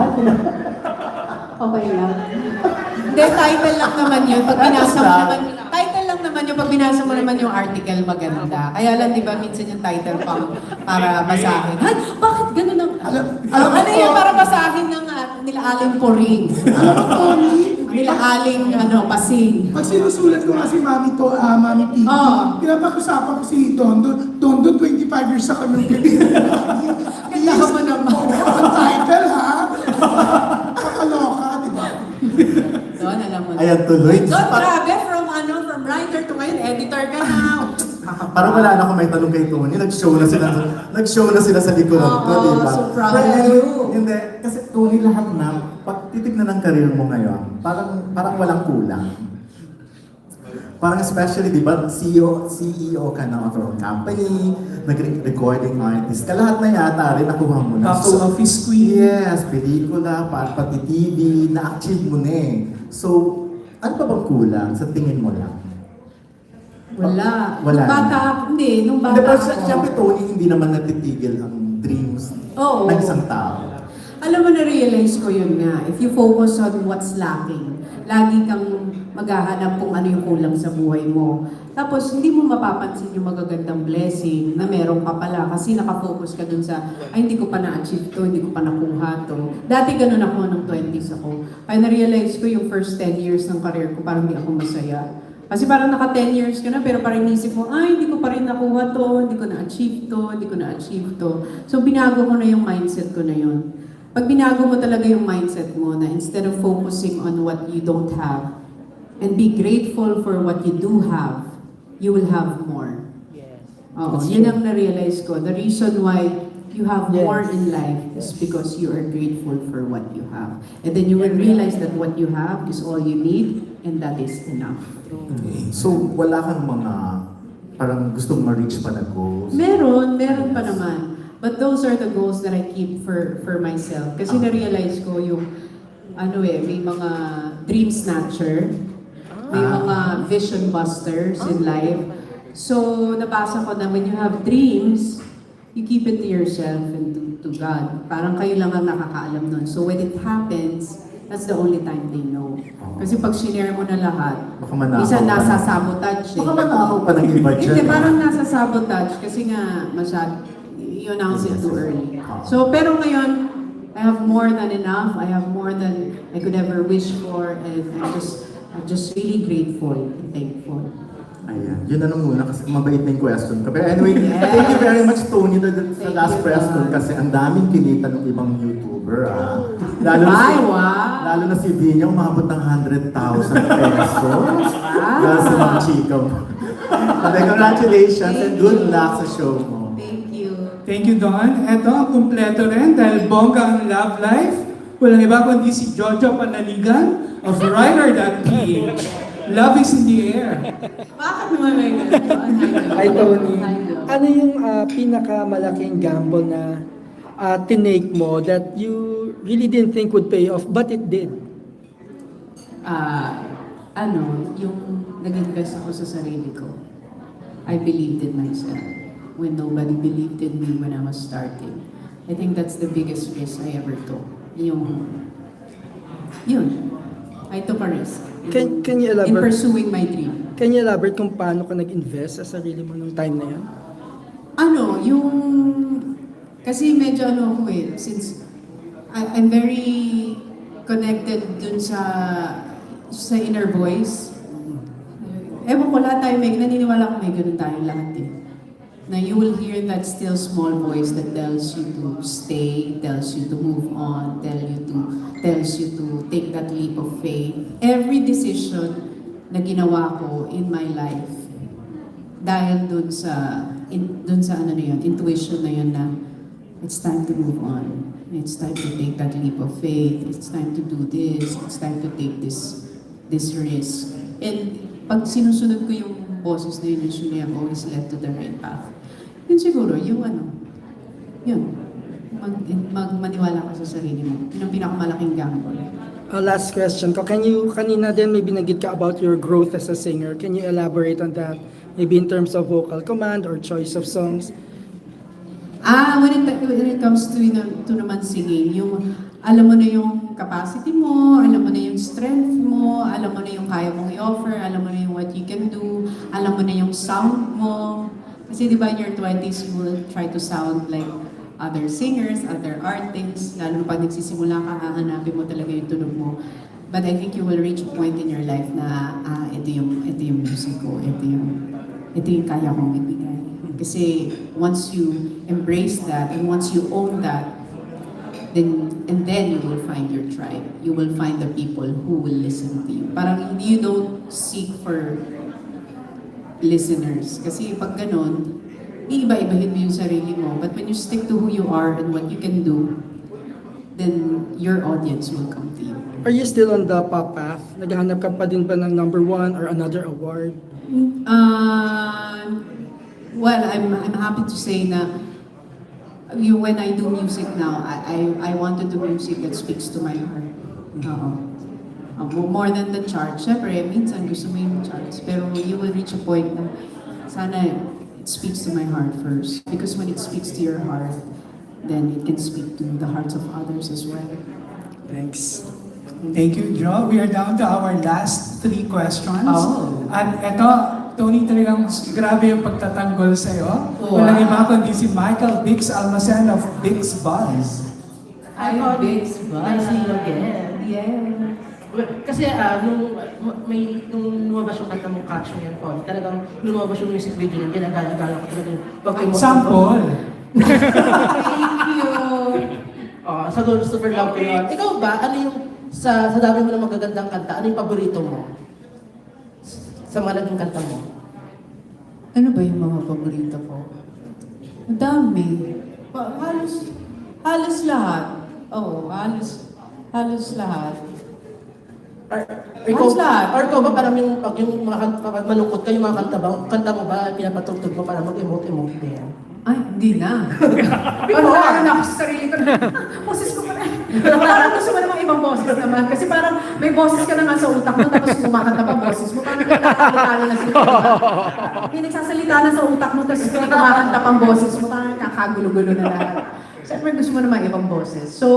Okay lang. Hindi, title lang naman yun. Pag pinasa mo naman, title lang naman yun. pag binasa mo naman yung article, maganda. Kaya lang, di ba, minsan yung title pang para basahin. Ay, bakit ganun ang... ano yun, para basahin ng nila Aling Poring. Alam mo, Tony, Nila Aling, Pasing. pag sinusulat ko nga si Mami Titi, pinapag-usapan ko si Don 25 years sa kami. Ganda ka mo naman. Ang title, ha? Kakaloka, di ba? Don, alam mo. Ayan, tuloy. Don, grabe, from writer to ngayon, editor ka na. Parang wala na akong may tanong kay Toni. Nag-show na sila sa likuran ko, di ba? So proud But of anyway, you. Hindi, kasi Toni lahat na, pag titignan ng career mo ngayon, parang walang kulang. Parang especially, di ba, CEO ka na of your own company, nag-recording artist ka, lahat na yata rin nakuha mo na. Box office queen. Yes, pelikula, pati TV, na-achieve mo na eh. So, ano pa bang kulang sa tingin mo lang? Wala. Wala. Nung bata Pero ako. siyempre, Toni, hindi naman natitigil ang dreams Oo. ng isang tao. Alam mo, na-realize ko yun nga. If you focus on what's lacking, lagi kang maghahanap kung ano yung kulang sa buhay mo. Tapos, hindi mo mapapansin yung magagandang blessing na meron ka pala kasi nakafocus ka dun sa, ay, hindi ko pa na-achieve to, hindi ko pa nakuha to. Dati ganun ako nung 20s ako. Kaya na-realize ko yung first 10 years ng career ko, parang hindi ako masaya. Kasi parang naka 10 years ka na, pero parang inisip mo, ay, hindi ko pa rin nakuha to, hindi ko na-achieve to, hindi ko na-achieve to. So, binago ko na yung mindset ko na yun. Pag binago mo talaga yung mindset mo na instead of focusing on what you don't have, and be grateful for what you do have, you will have more. Oo, yun ang na-realize ko. The reason why you have more in life is because you are grateful for what you have. And then you will realize that what you have is all you need, and that is enough. So, wala kang mga parang gustong ma-reach pa na goals? Meron pa naman. But those are the goals that I keep for myself. Kasi na-realize ko yung, may mga dream snatcher, may mga vision busters in life. So, nabasa ko na when you have dreams, you keep it to yourself and to God. Parang kayo lang ang nakakaalam nun. So, when it happens, that's the only time they know. Kasi pag sinare mo na lahat, isa nasa-sabotage eh. Baka manakaw pa ng iba dyan. Hindi, parang nasa-sabotage kasi nga you announce it too early. So, pero ngayon, I have more than enough. I have more than I could ever wish for, and I'm just really grateful and thankful. Ayan, yun na lang muna kasi mabait na yung question ko. Pero anyway, thank you very much, Toni, sa last PRESSCON kasi ang daming kinita ng ibang YouTuber. Lalo na si Vinya, umabot ng 100,000 pesos. Dahil sa mga chika mo. Congratulations and good luck sa show mo. Thank you, Don. Eto, ang kumpleto rin dahil bongga ang love life. Walang iba kundi si Jojo Panaligan of Writer.ph. Love is in the air. Bakit naman may ganun? Hi, Toni. Ano yung pinakamalaking gamble na tinake mo that you really didn't think would pay off, but it did? Yung nag-invest ako sa sarili ko. I believed in myself when nobody believed in me when I was starting. I think that's the biggest risk I ever took. I took a risk. Can you elaborate? In pursuing my dream. Can you elaborate kung paano ka nag-invest sa sarili mo nung time na yan? Kasi medyo ako since I'm very connected dun sa inner voice. Ewan ko, lahat tayo naniniwala ko may ganun tayong lahat eh. Na you will hear that still small voice that tells you to stay, tells you to move on, tells you to take that leap of faith. Every decision na ginawa ko in my life, dahil dun sa intuition na yun na it's time to move on. It's time to take that leap of faith. It's time to do this. It's time to take this risk. And pag sinusunod ko yung boses na yun, usually I've always led to the right path. Yun siguro, maniwala ka sa sarili mo. Yun ang pinakamalaking gamble. Last question ko. Kanina din may binanggit ka about your growth as a singer. Can you elaborate on that? Maybe in terms of vocal command or choice of songs? When it comes to naman singing, yung alam mo na yung capacity mo, alam mo na yung strength mo, alam mo na yung kaya mong i-offer, alam mo na yung what you can do, alam mo na yung sound mo. Kasi di ba in your 20s, you will try to sound like other singers, other artists, lalo pag nagsisimula ka, hahanapin mo talaga yung tunog mo. But I think you will reach a point in your life na ito yung music ko, ito yung kaya kong ibigay. Kasi once you embrace that and once you own that, then you will find your tribe. You will find the people who will listen to you. Parang you don't seek for listeners. Kasi pag ganon, iiba-ibahin mo yung sarili mo. But when you stick to who you are and what you can do, then your audience will come to you. Are you still on the pop path? Naghahanap ka pa din ba ng number 1 or another award? Well, I'm happy to say na when I do music now, I want to do music that speaks to my heart. More than the charts. Siyempre, minsan gusto mo yung charts. Pero you will reach a point na sana it speaks to my heart first. Because when it speaks to your heart, then it can speak to the hearts of others as well. Thanks. Thank you, Jo. We are down to our last 3 questions. At eto, Toni, talagang grabe yung pagtatanggol sa'yo. Walang iba kundi si Michael Bix Almacen of Bix Buzz. Hi, Bix Buzz. Nice to see you again. Yeah. Kasi nung lumabas yung kanta mong Catch Me and Fall, talagang lumabas yung music video yung ginagala-gala ko talaga. Sample! Thank you! Sa Don't Super Love ko yun. Ikaw ba, ano yung, sa dami mo ng magagandang kanta, ano yung paborito mo? Sa mga naging kanta mo? Ano ba yung mga paborito ko? Ang dami. Halos lahat. Halos lahat. Or ikaw ba parang yung mga kapag malungkot ka, yung mga kanta mo ba, pinapatugtog mo para mag-emote-emote na yan? Ay, hindi na. Before! na ako sa sarili ko na, boses ko pa na. Parang gusto mo namang ibang boses naman. Kasi parang may boses ka na nga sa utak mo, tapos kumakanta pa boses mo. Parang nagsasalita na sila. May nagsasalita na sa utak mo, tapos kumakanta pang boses mo. Parang kakagulo-gulo na lahat. Siyempre gusto mo namang ibang boses. So,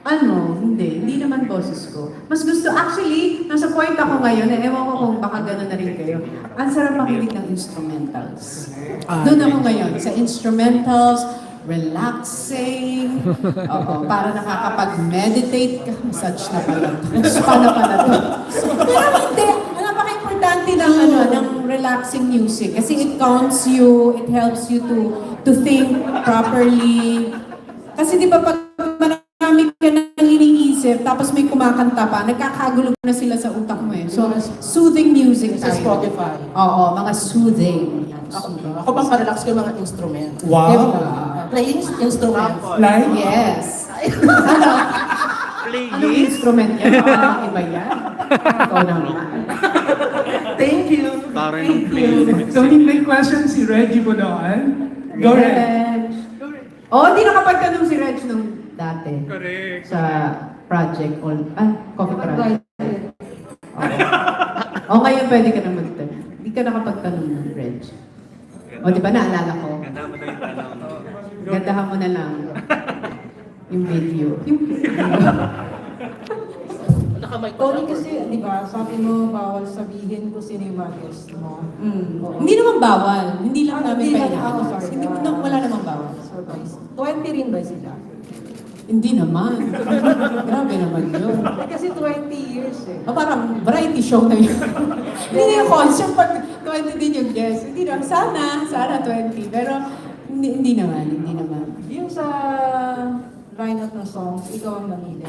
hindi naman boses ko. Mas gusto, actually, nasa point ako ngayon, ewan ko kung baka gano'n na rin kayo. Ang sarap makinig ng instrumentals. Doon ako ngayon, sa instrumentals, relaxing, para nakakapag-meditate ka. Massage na pala. Spa na pala to. Pero hindi, napaka-importante ng relaxing music. Kasi it calms you, it helps you to think properly. Kasi di ba pag marami ka nang iniisip, tapos may kumakanta pa, nagkakagulo na sila sa utak mo eh. So, soothing music Sa Spotify. Oo, mga soothing. Ako pang parelax ko yung mga instrument. Wow! Diba? Playing instrument. Like? Yes. Playing? Anong instrument yan? Iba yan? Ikaw naman. Thank you. Thank Toni, may question si Reggie Bonoan. Go Reg. Hindi nakapagtanong si Reg nung dati. Correct. Sa project coffee project. Ngayon pwede ka na magtanong. Hindi ka nakapagtanong ng Reg. Di ba naalala ko? Gandahan mo na lang. Yung video. Toni kasi, di ba, sabi mo, bawal sabihin kung sino yung mga guest mo. Hindi naman bawal. Hindi lang namin Hindi pwede. lang, sorry. Wala namang bawal. Surprise. 20 rin ba sila? Hindi naman. Grabe naman yun. Kasi 20 years eh. Parang variety show na yun. Hindi yung concert pag 20 din yung guest. Hindi naman. Sana 20. Pero hindi naman. Yung sa lineup ng songs, ikaw ang namili.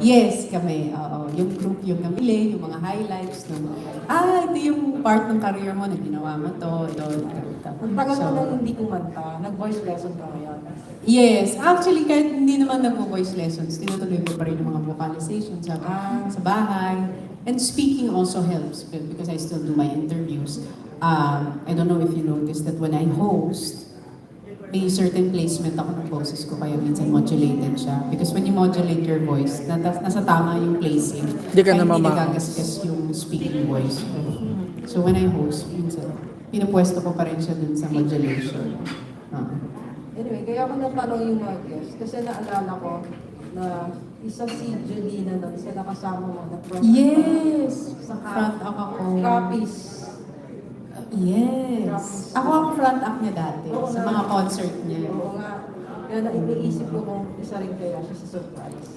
Yes, kami. Yung group yung namili, yung mga highlights. Ito yung part ng career mo na ginawa mo to. Ang tagal mo nang hindi kumanta, nag-voice lesson ka ngayon. Yes. Actually, kahit hindi naman nag-voice lessons, tinutuloy ko pa rin yung mga vocalization sa bahay. And speaking also helps because I still do my interviews. I don't know if you noticed that when I host, may certain placement ako ng boses ko kaya minsan modulated siya. Because when you modulate your voice, nasa tama yung placing. Hindi ka na hindi mama. nagagasgas yung speaking voice. So when I host, minsan, pinapwesto ko pa rin siya dun sa modulation. Anyway, kaya ako natanong yung mga guests kasi naalala ko na isa si Julina nun, sila kasama mo na front. Yes! Sa Front up ako. copies. Yes. Ako ang front up niya dati Oo sa nga. mga concert niya. Oo nga. Kaya iniisip ko kung isa rin kaya siya sa surprise.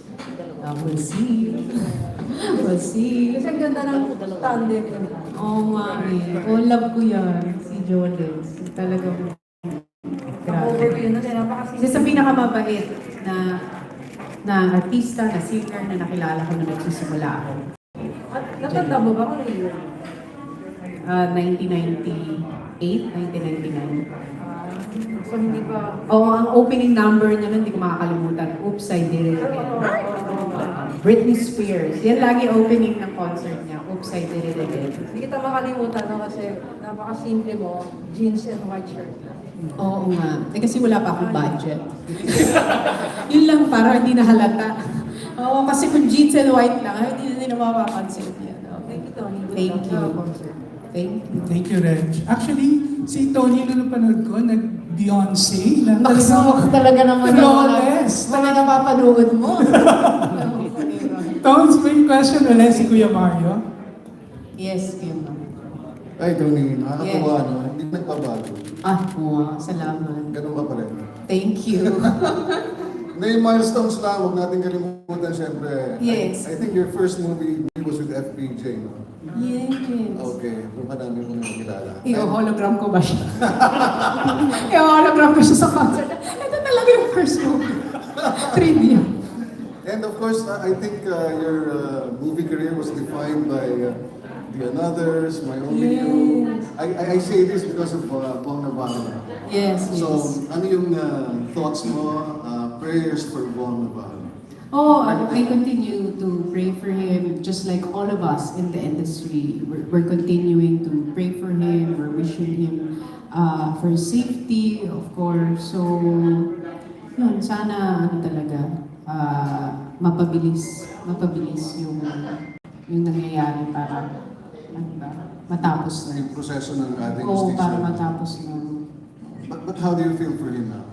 We'll see. We'll see. Kasi ang ganda ng tandem yun. Oo nga eh. Oh, love ko yan. Si Jolens. Talagang Over ko grabe. yun. Napakasisi. Isa sa pinakamabait na artista, na singer na nakilala ko na nagsisimula ako. At natanda mo ba kung ano yun? 1998, 1999. So hindi pa... Oo, ang opening number niya nun, hindi ko makakalimutan. Oops, I Did It Again. Britney Spears. Yan lagi opening ng concert niya. Oops, I Did It Again. Hindi kita makalimutan no, kasi napakasimple mo, jeans and white shirt. Oo nga. Eh kasi wala pa akong budget. Yun lang para hindi na halata. Oo, kasi kung jeans and white lang, hindi na nila mapapansin yan. Thank you, Tony. Good Thank luck you. sa concert. Thank you. Thank you, Reg. Actually, si Tony nung napanood ko, nag-Beyonce. Na Nakasama talaga naman flawless. mga napapanood mo. Tones, may question ulit si Kuya Mario. Yes, Kim. Ay, Toni, nakakatuwa, no? Hindi nagbabago. Wow, salamat. Ganun ba pa rin? Thank you. Na yung milestones lang, huwag natin kalimutan, syempre. Yes. I think your first movie was with FPJ, no? Yes. Okay, kung marami mo na nakilala. I-hologram ko ba siya? I-hologram ko siya sa concert. Ito talaga yung first movie. Trivia. And of course, I think your movie career was defined by The Anothers, My Only You. I say this because of Bong Navarro. Yes, So, yes. ano yung thoughts mo, prayers for Bong Navarro? Oh, I continue to pray for him, just like all of us in the industry. We're continuing to pray for him. We're wishing him for safety, of course. So, yun, sana ano talaga, mapabilis yung nangyayari para ano ba, matapos na. Yung proseso ng ating Oo, justicia. para matapos na. But how do you feel for him now?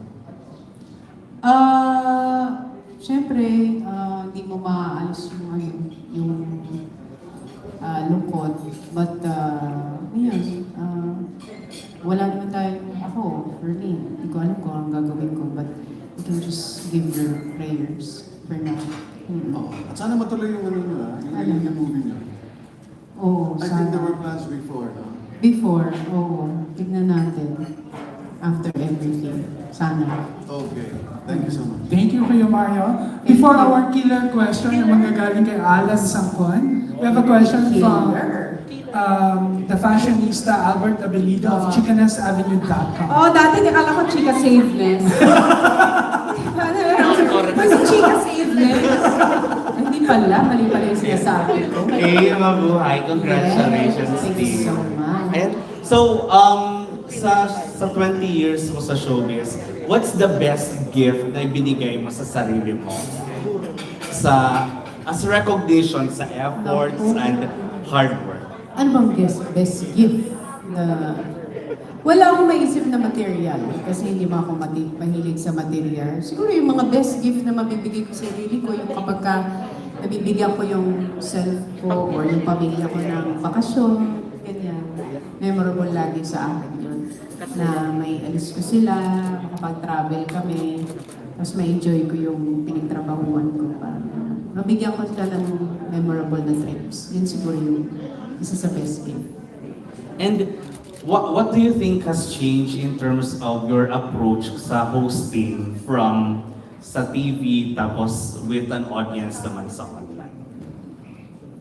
Siyempre, hindi mo maaalis yung lungkot. But, yun, wala naman ako, for me. Hindi ko alam kung ang gagawin ko, but you can just give your prayers for now. At sana matuloy yung ano nyo, yung movie nyo. Oo, I think there were plans before, no? Before, oo. Tignan natin. After everything. Sana. Okay. Thank you so much. Thank you, Kuya Mario. Before our killer question na manggagaling kay Alan Sangkon, we have a question from the fashionista Albert Abelido of ChicanasAvenue.com. Oh, dati nakala ko chika saveless. Mas chika saveless. Hindi pala, mali pala yung sinasabi ko. Mabuhay. Congratulations, Yes, thank you Steve. so much. Ayan. So, sa 20 years mo sa showbiz, what's the best gift na ibinigay mo sa sarili mo? As recognition sa efforts and hard work. Ano bang best gift na... Wala akong maisip na material kasi hindi ba ako mahilig sa material. Siguro yung mga best gift na mabibigay ko sa sarili ko, yung kapag nabibigyan ko yung self ko or yung pamilya ko ng bakasyon, ganyan. Memorable lagi sa akin yun. Na may alis ko sila, makapag-travel kami, tapos ma-enjoy ko yung pinagtrabahuan ko. Mabigyan ko sila ng memorable na trips. Yun siguro yung isa sa best gift. And what do you think has changed in terms of your approach sa hosting from sa TV tapos with an audience naman sa online?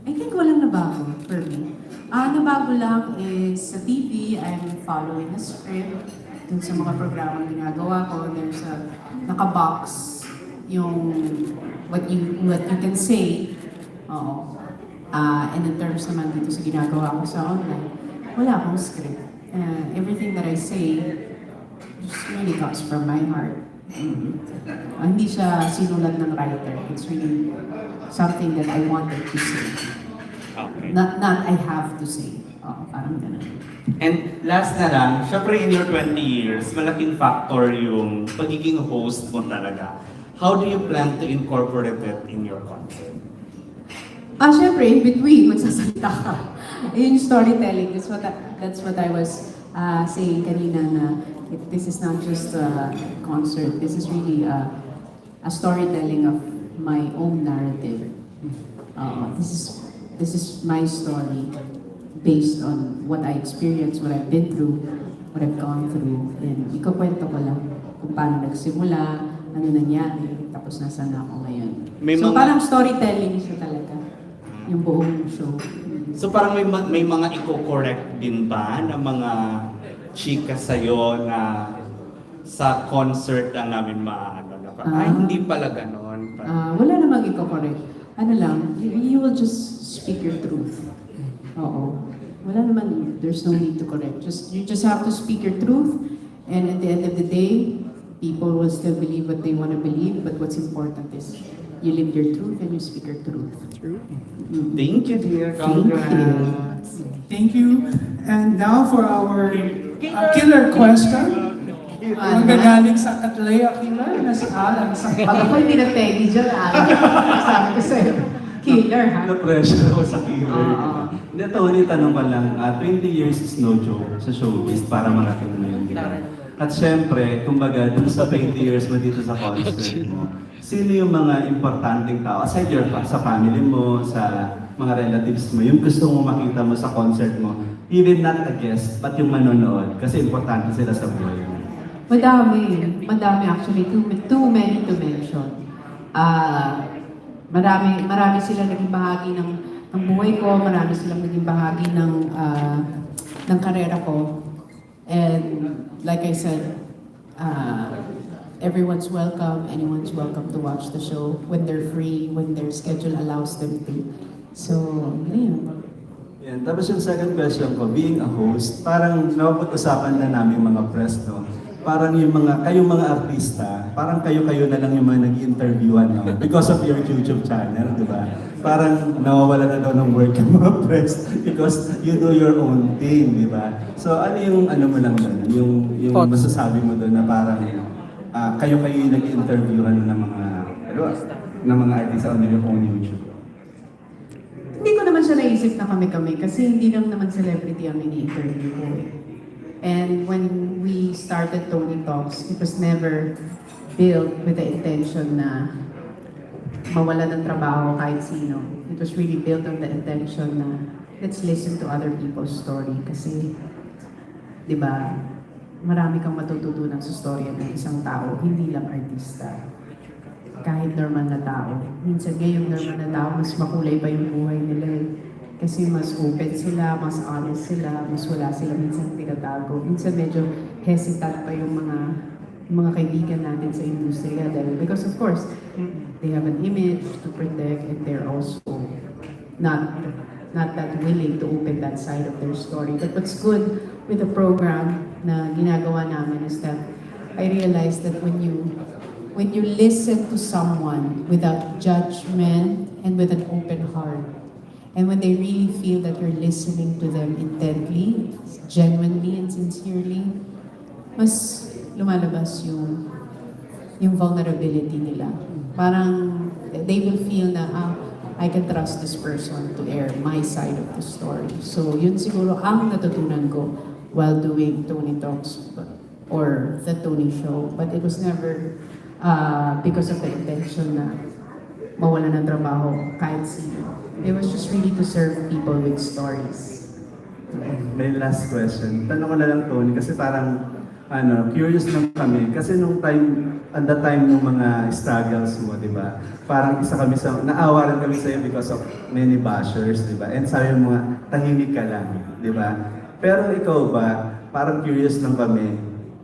I think walang nabago for me. Nabago lang is sa TV, I'm following a script. Dun sa mga programang ginagawa ko, there's a naka-box yung what you can say. Oo. And in terms naman dito sa ginagawa ko sa online, wala akong script. Everything that I say just really comes from my heart. Hindi siya sinulat ng writer. It's really something that I wanted to say. Okay. Not I have to say. Oo, parang ganun. And last na lang, syempre in your 20 years, malaking factor yung pagiging host mo talaga. How do you plan to incorporate it in your content? Syempre, in between, magsasalita ka. Yung storytelling, that's what I was saying kanina na this is not just a concert, this is really a storytelling of my own narrative. This is my story based on what I experienced, what I've been through, what I've gone through, and ikukwento ko lang kung paano nagsimula, ano nangyari, tapos nasaan ako ngayon. So parang storytelling siya talaga, yung buong show. So parang may mga i-correct din ba na mga chika sa'yo na sa concert lang namin maano na ay hindi pala ganon. Wala namang i-correct. Ano lang, you will just speak your truth. Oo. Wala naman, there's no need to correct. You just have to speak your truth, and at the end of the day, people will still believe what they want to believe, but what's important is you live your truth and you speak your truth. True. Thank you, dear. Congrats. Thank you. And now for our killer question. Magagaling sa Katlea Killer na si Alan. Pag ako hindi na pegi dyan, sabi ko sa'yo, killer ha? Na-pressure ako sa killer. Hindi, Toni, tanong ko lang, 20 years is no joke sa showbiz para marating mo yun. At syempre, kumbaga, dun sa 20 years mo dito sa concert mo, sino yung mga importanteng tao, aside sa family mo, sa mga relatives mo, yung gusto mo makita mo sa concert mo, even not a guest, but yung manonood, kasi importante sila sa buhay mo. Madami actually, too many to mention. Marami sila naging bahagi ng buhay ko, marami silang naging bahagi ng karera ko. And like I said, everyone's welcome, anyone's welcome to watch the show when they're free, when their schedule allows them to. So, ayun. Yan. Tapos yung second question ko, being a host, parang napapag-usapan na namin mga press, no? Parang kayong mga artista, parang kayo-kayo na lang yung mga nag-interviewan, no? Because of your YouTube channel, di ba? Parang nawawala na daw ng work yung mga press because you do your own thing, di ba? So ano yung mo lang doon? Yung masasabi mo doon na parang kayo-kayo yung nag-interviewan ng mga artista on your own YouTube? Hindi ko naman siya naisip na kami-kami kasi hindi lang naman celebrity ang ini-interview ko eh. And when we started Toni Talks, it was never built with the intention na mawala ng trabaho kahit sino. It was really built on the intention na let's listen to other people's story kasi, di ba, marami kang matututunan sa storya ng isang tao, hindi lang artista. Kahit normal na tao. Minsan ngayong normal na tao, mas makulay pa yung buhay nila eh. Kasi mas open sila, mas honest sila, mas wala sila minsan tinatago. Minsan medyo hesitant pa yung mga kaibigan natin sa industriya dahil because of course, they have an image to protect and they're also not that willing to open that side of their story. But what's good with the program na ginagawa namin is that I realized that when you listen to someone without judgment and with an open heart, and when they really feel that you're listening to them intently, genuinely and sincerely, mas lumalabas yung vulnerability nila. Parang they will feel na, I can trust this person to air my side of the story. So yun siguro ang natutunan ko while doing Toni Talks or the Toni Show. But it was never because of the intention na mawala ng trabaho kahit sino. It was just really to serve people with stories. May last question. Tanong ko na lang, Toni, kasi parang curious lang kami. Kasi at the time ng mga struggles mo, di ba? Parang naawa rin kami sa'yo because of many bashers, di ba? And sabi mo nga, tahimik ka lang, di ba? Pero ikaw ba, parang curious lang kami,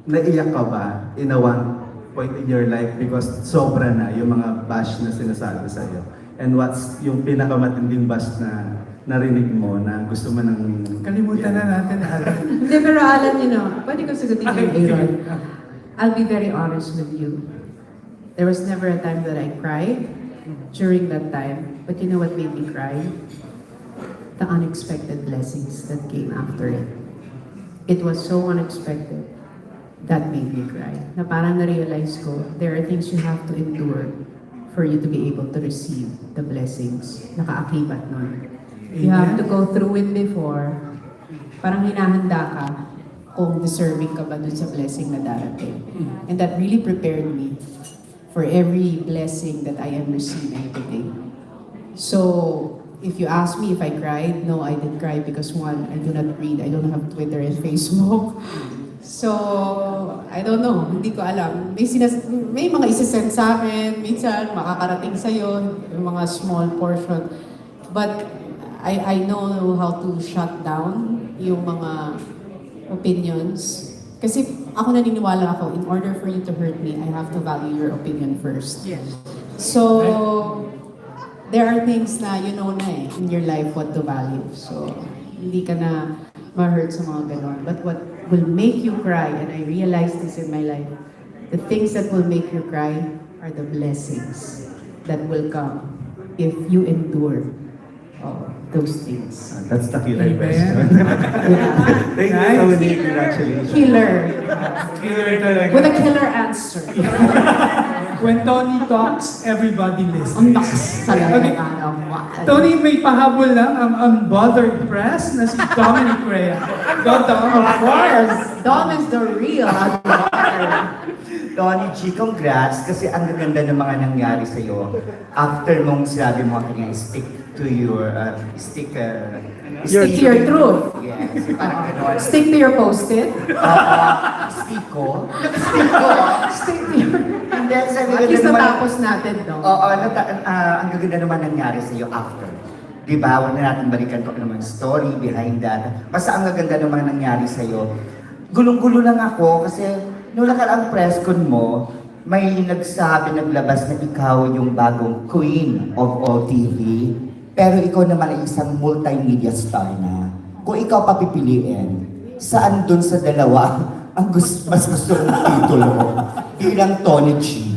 naiyak ka ba in a one point in your life because sobra na yung mga bash na sinasabi sa'yo? And what's yung pinakamatinding bash na narinig mo na gusto mo nang... Kalimutan na natin, Alan. Hindi, pero Alan, pwede ko sagutin yung Aaron. I'll be very honest with you. There was never a time that I cried during that time. But you know what made me cry? the unexpected blessings that came after it. It was so unexpected that made me cry. Na parang na-realize ko, there are things you have to endure for you to be able to receive the blessings. Nakaakibat nun. You have to go through it before. Parang hinahanda ka kung deserving ka ba dun sa blessing na darating. And that really prepared me for every blessing that I am receiving today. So, if you ask me if I cried, no, I didn't cry because one, I do not read, I don't have Twitter and Facebook. So, I don't know, hindi ko alam. May mga isasend sa akin, minsan makakarating sa'yo, yung mga small portion. But I know how to shut down yung mga opinions. Kasi ako naniniwala ako, in order for you to hurt me, I have to value your opinion first. Yes. So, there are things na you know na in your life what to value. So, hindi ka na ma-hurt sa mga ganon. But what will make you cry, and I realized this in my life, the things that will make you cry are the blessings that will come if you endure those things. That's the killer question. Thank you, Toni. Congratulations. Killer. Killer talaga. With a killer answer. When Toni talks, everybody listens. Ang lakas talaga. Okay. Toni, may pahabol lang ang unbothered press na si Dominic Rea. Go, Dom. Of course. Dom is the real unbothered. Toni G, congrats kasi ang gaganda ng mga nangyari sa'yo after mong sinabi mo kanina, stick to your stick to your truth. Yes, parang gano'n. Stick to your post-it. Stick ko. Stick to your... Hindi, sabi At least natapos natin, no? Oo, ang gaganda naman nangyari sa'yo after. Diba? Huwag na natin balikan kung ano yung story behind that. Basta ang gaganda naman nangyari sa'yo. Gulong-gulo lang ako kasi noong nakaraang PRESSCON mo, may naglabas na ikaw yung bagong Queen of All TV. Pero ikaw naman ay isang multimedia star na. Kung ikaw papipiliin, saan dun sa dalawa ang mas gusto mong titulo mo? Bilang Toni G.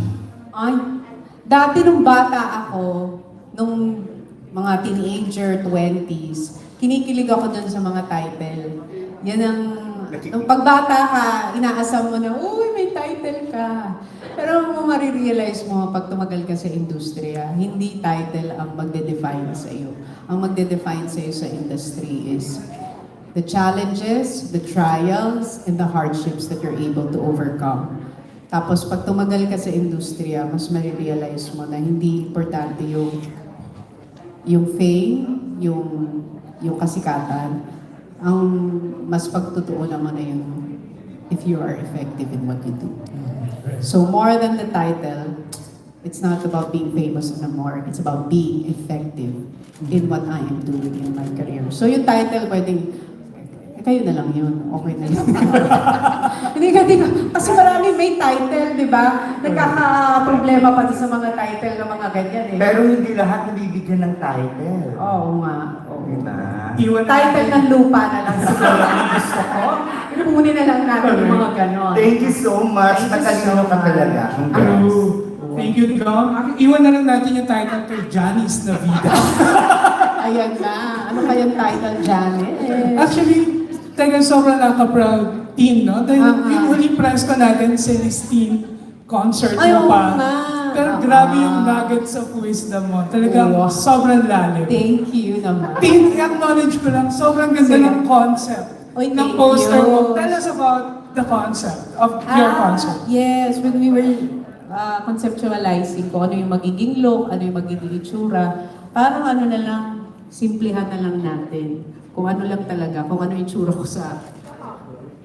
Ay, dati nung bata ako, nung mga teenager, 20s, kinikilig ako dun sa mga title. Yan ang, nung pagbata ka, inaasam mo na, uy, may title ka. Pero mo marirealize mo, pag tumagal ka sa industriya, hindi title ang magde-define sa iyo. Ang magde-define sa iyo sa industry is the challenges, the trials, and the hardships that you're able to overcome. Tapos pag tumagal ka sa industriya, mas marirealize mo na hindi importante yung fame, yung kasikatan. Ang mas pagtotoo naman na yun if you are effective in what you do. So more than the title, it's not about being famous anymore. It's about being effective in what I am doing in my career. So yung title, pwedeng, kayo na lang yun. Okay na yun. Hindi ko. Kasi marami may title, di ba? Nagkaka-problema pati sa mga title ng mga ganyan eh. Pero hindi lahat nabibigyan ng title. Oo nga. Diba? Title ng lupa na lang siguro ang gusto ko. Inuunin na lang natin yung mga ganon. Thank you so much. Matalino ka talaga. Thank you, Dom. Iwan na lang natin yung title kay Janice Navida. Ayan na. Ano kayang title, Janet? Actually, talagang sobrang nakaka-proud team, no? Dahil yung huling PRESSCON natin, Celestine concert mo pa. Pero grabe yung nuggets of wisdom mo. Talagang sobrang lalim. Thank you naman. I-acknowledge ko lang, sobrang ganda ng concept ng poster mo. Tell us about the concept of your concert. Yes, when we were conceptualizing kung ano yung magiging look, ano yung magiging itsura, parang ano na lang, simplihan na lang natin. Kung ano lang talaga, kung ano yung itsura ko sa...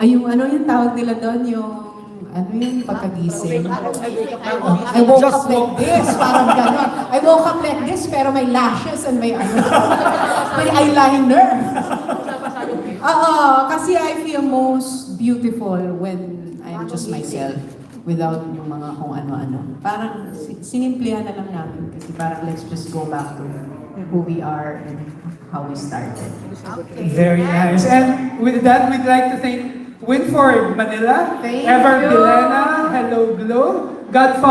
Ay, yung ano yung tawag nila doon, yung... Ano yung pagkagising? I woke up like this, parang gano'n. I woke up like this, pero may lashes and may ano. May eyeliner. Oo, kasi I feel most beautiful when I'm just myself. Without yung mga kung ano-ano. Parang sinimplihan na lang natin kasi parang let's just go back to who we are and how we started. Very nice. And with that, we'd like to thank Winford Manila, Thank Ever you. Bilena, Hello Glow, Godfather.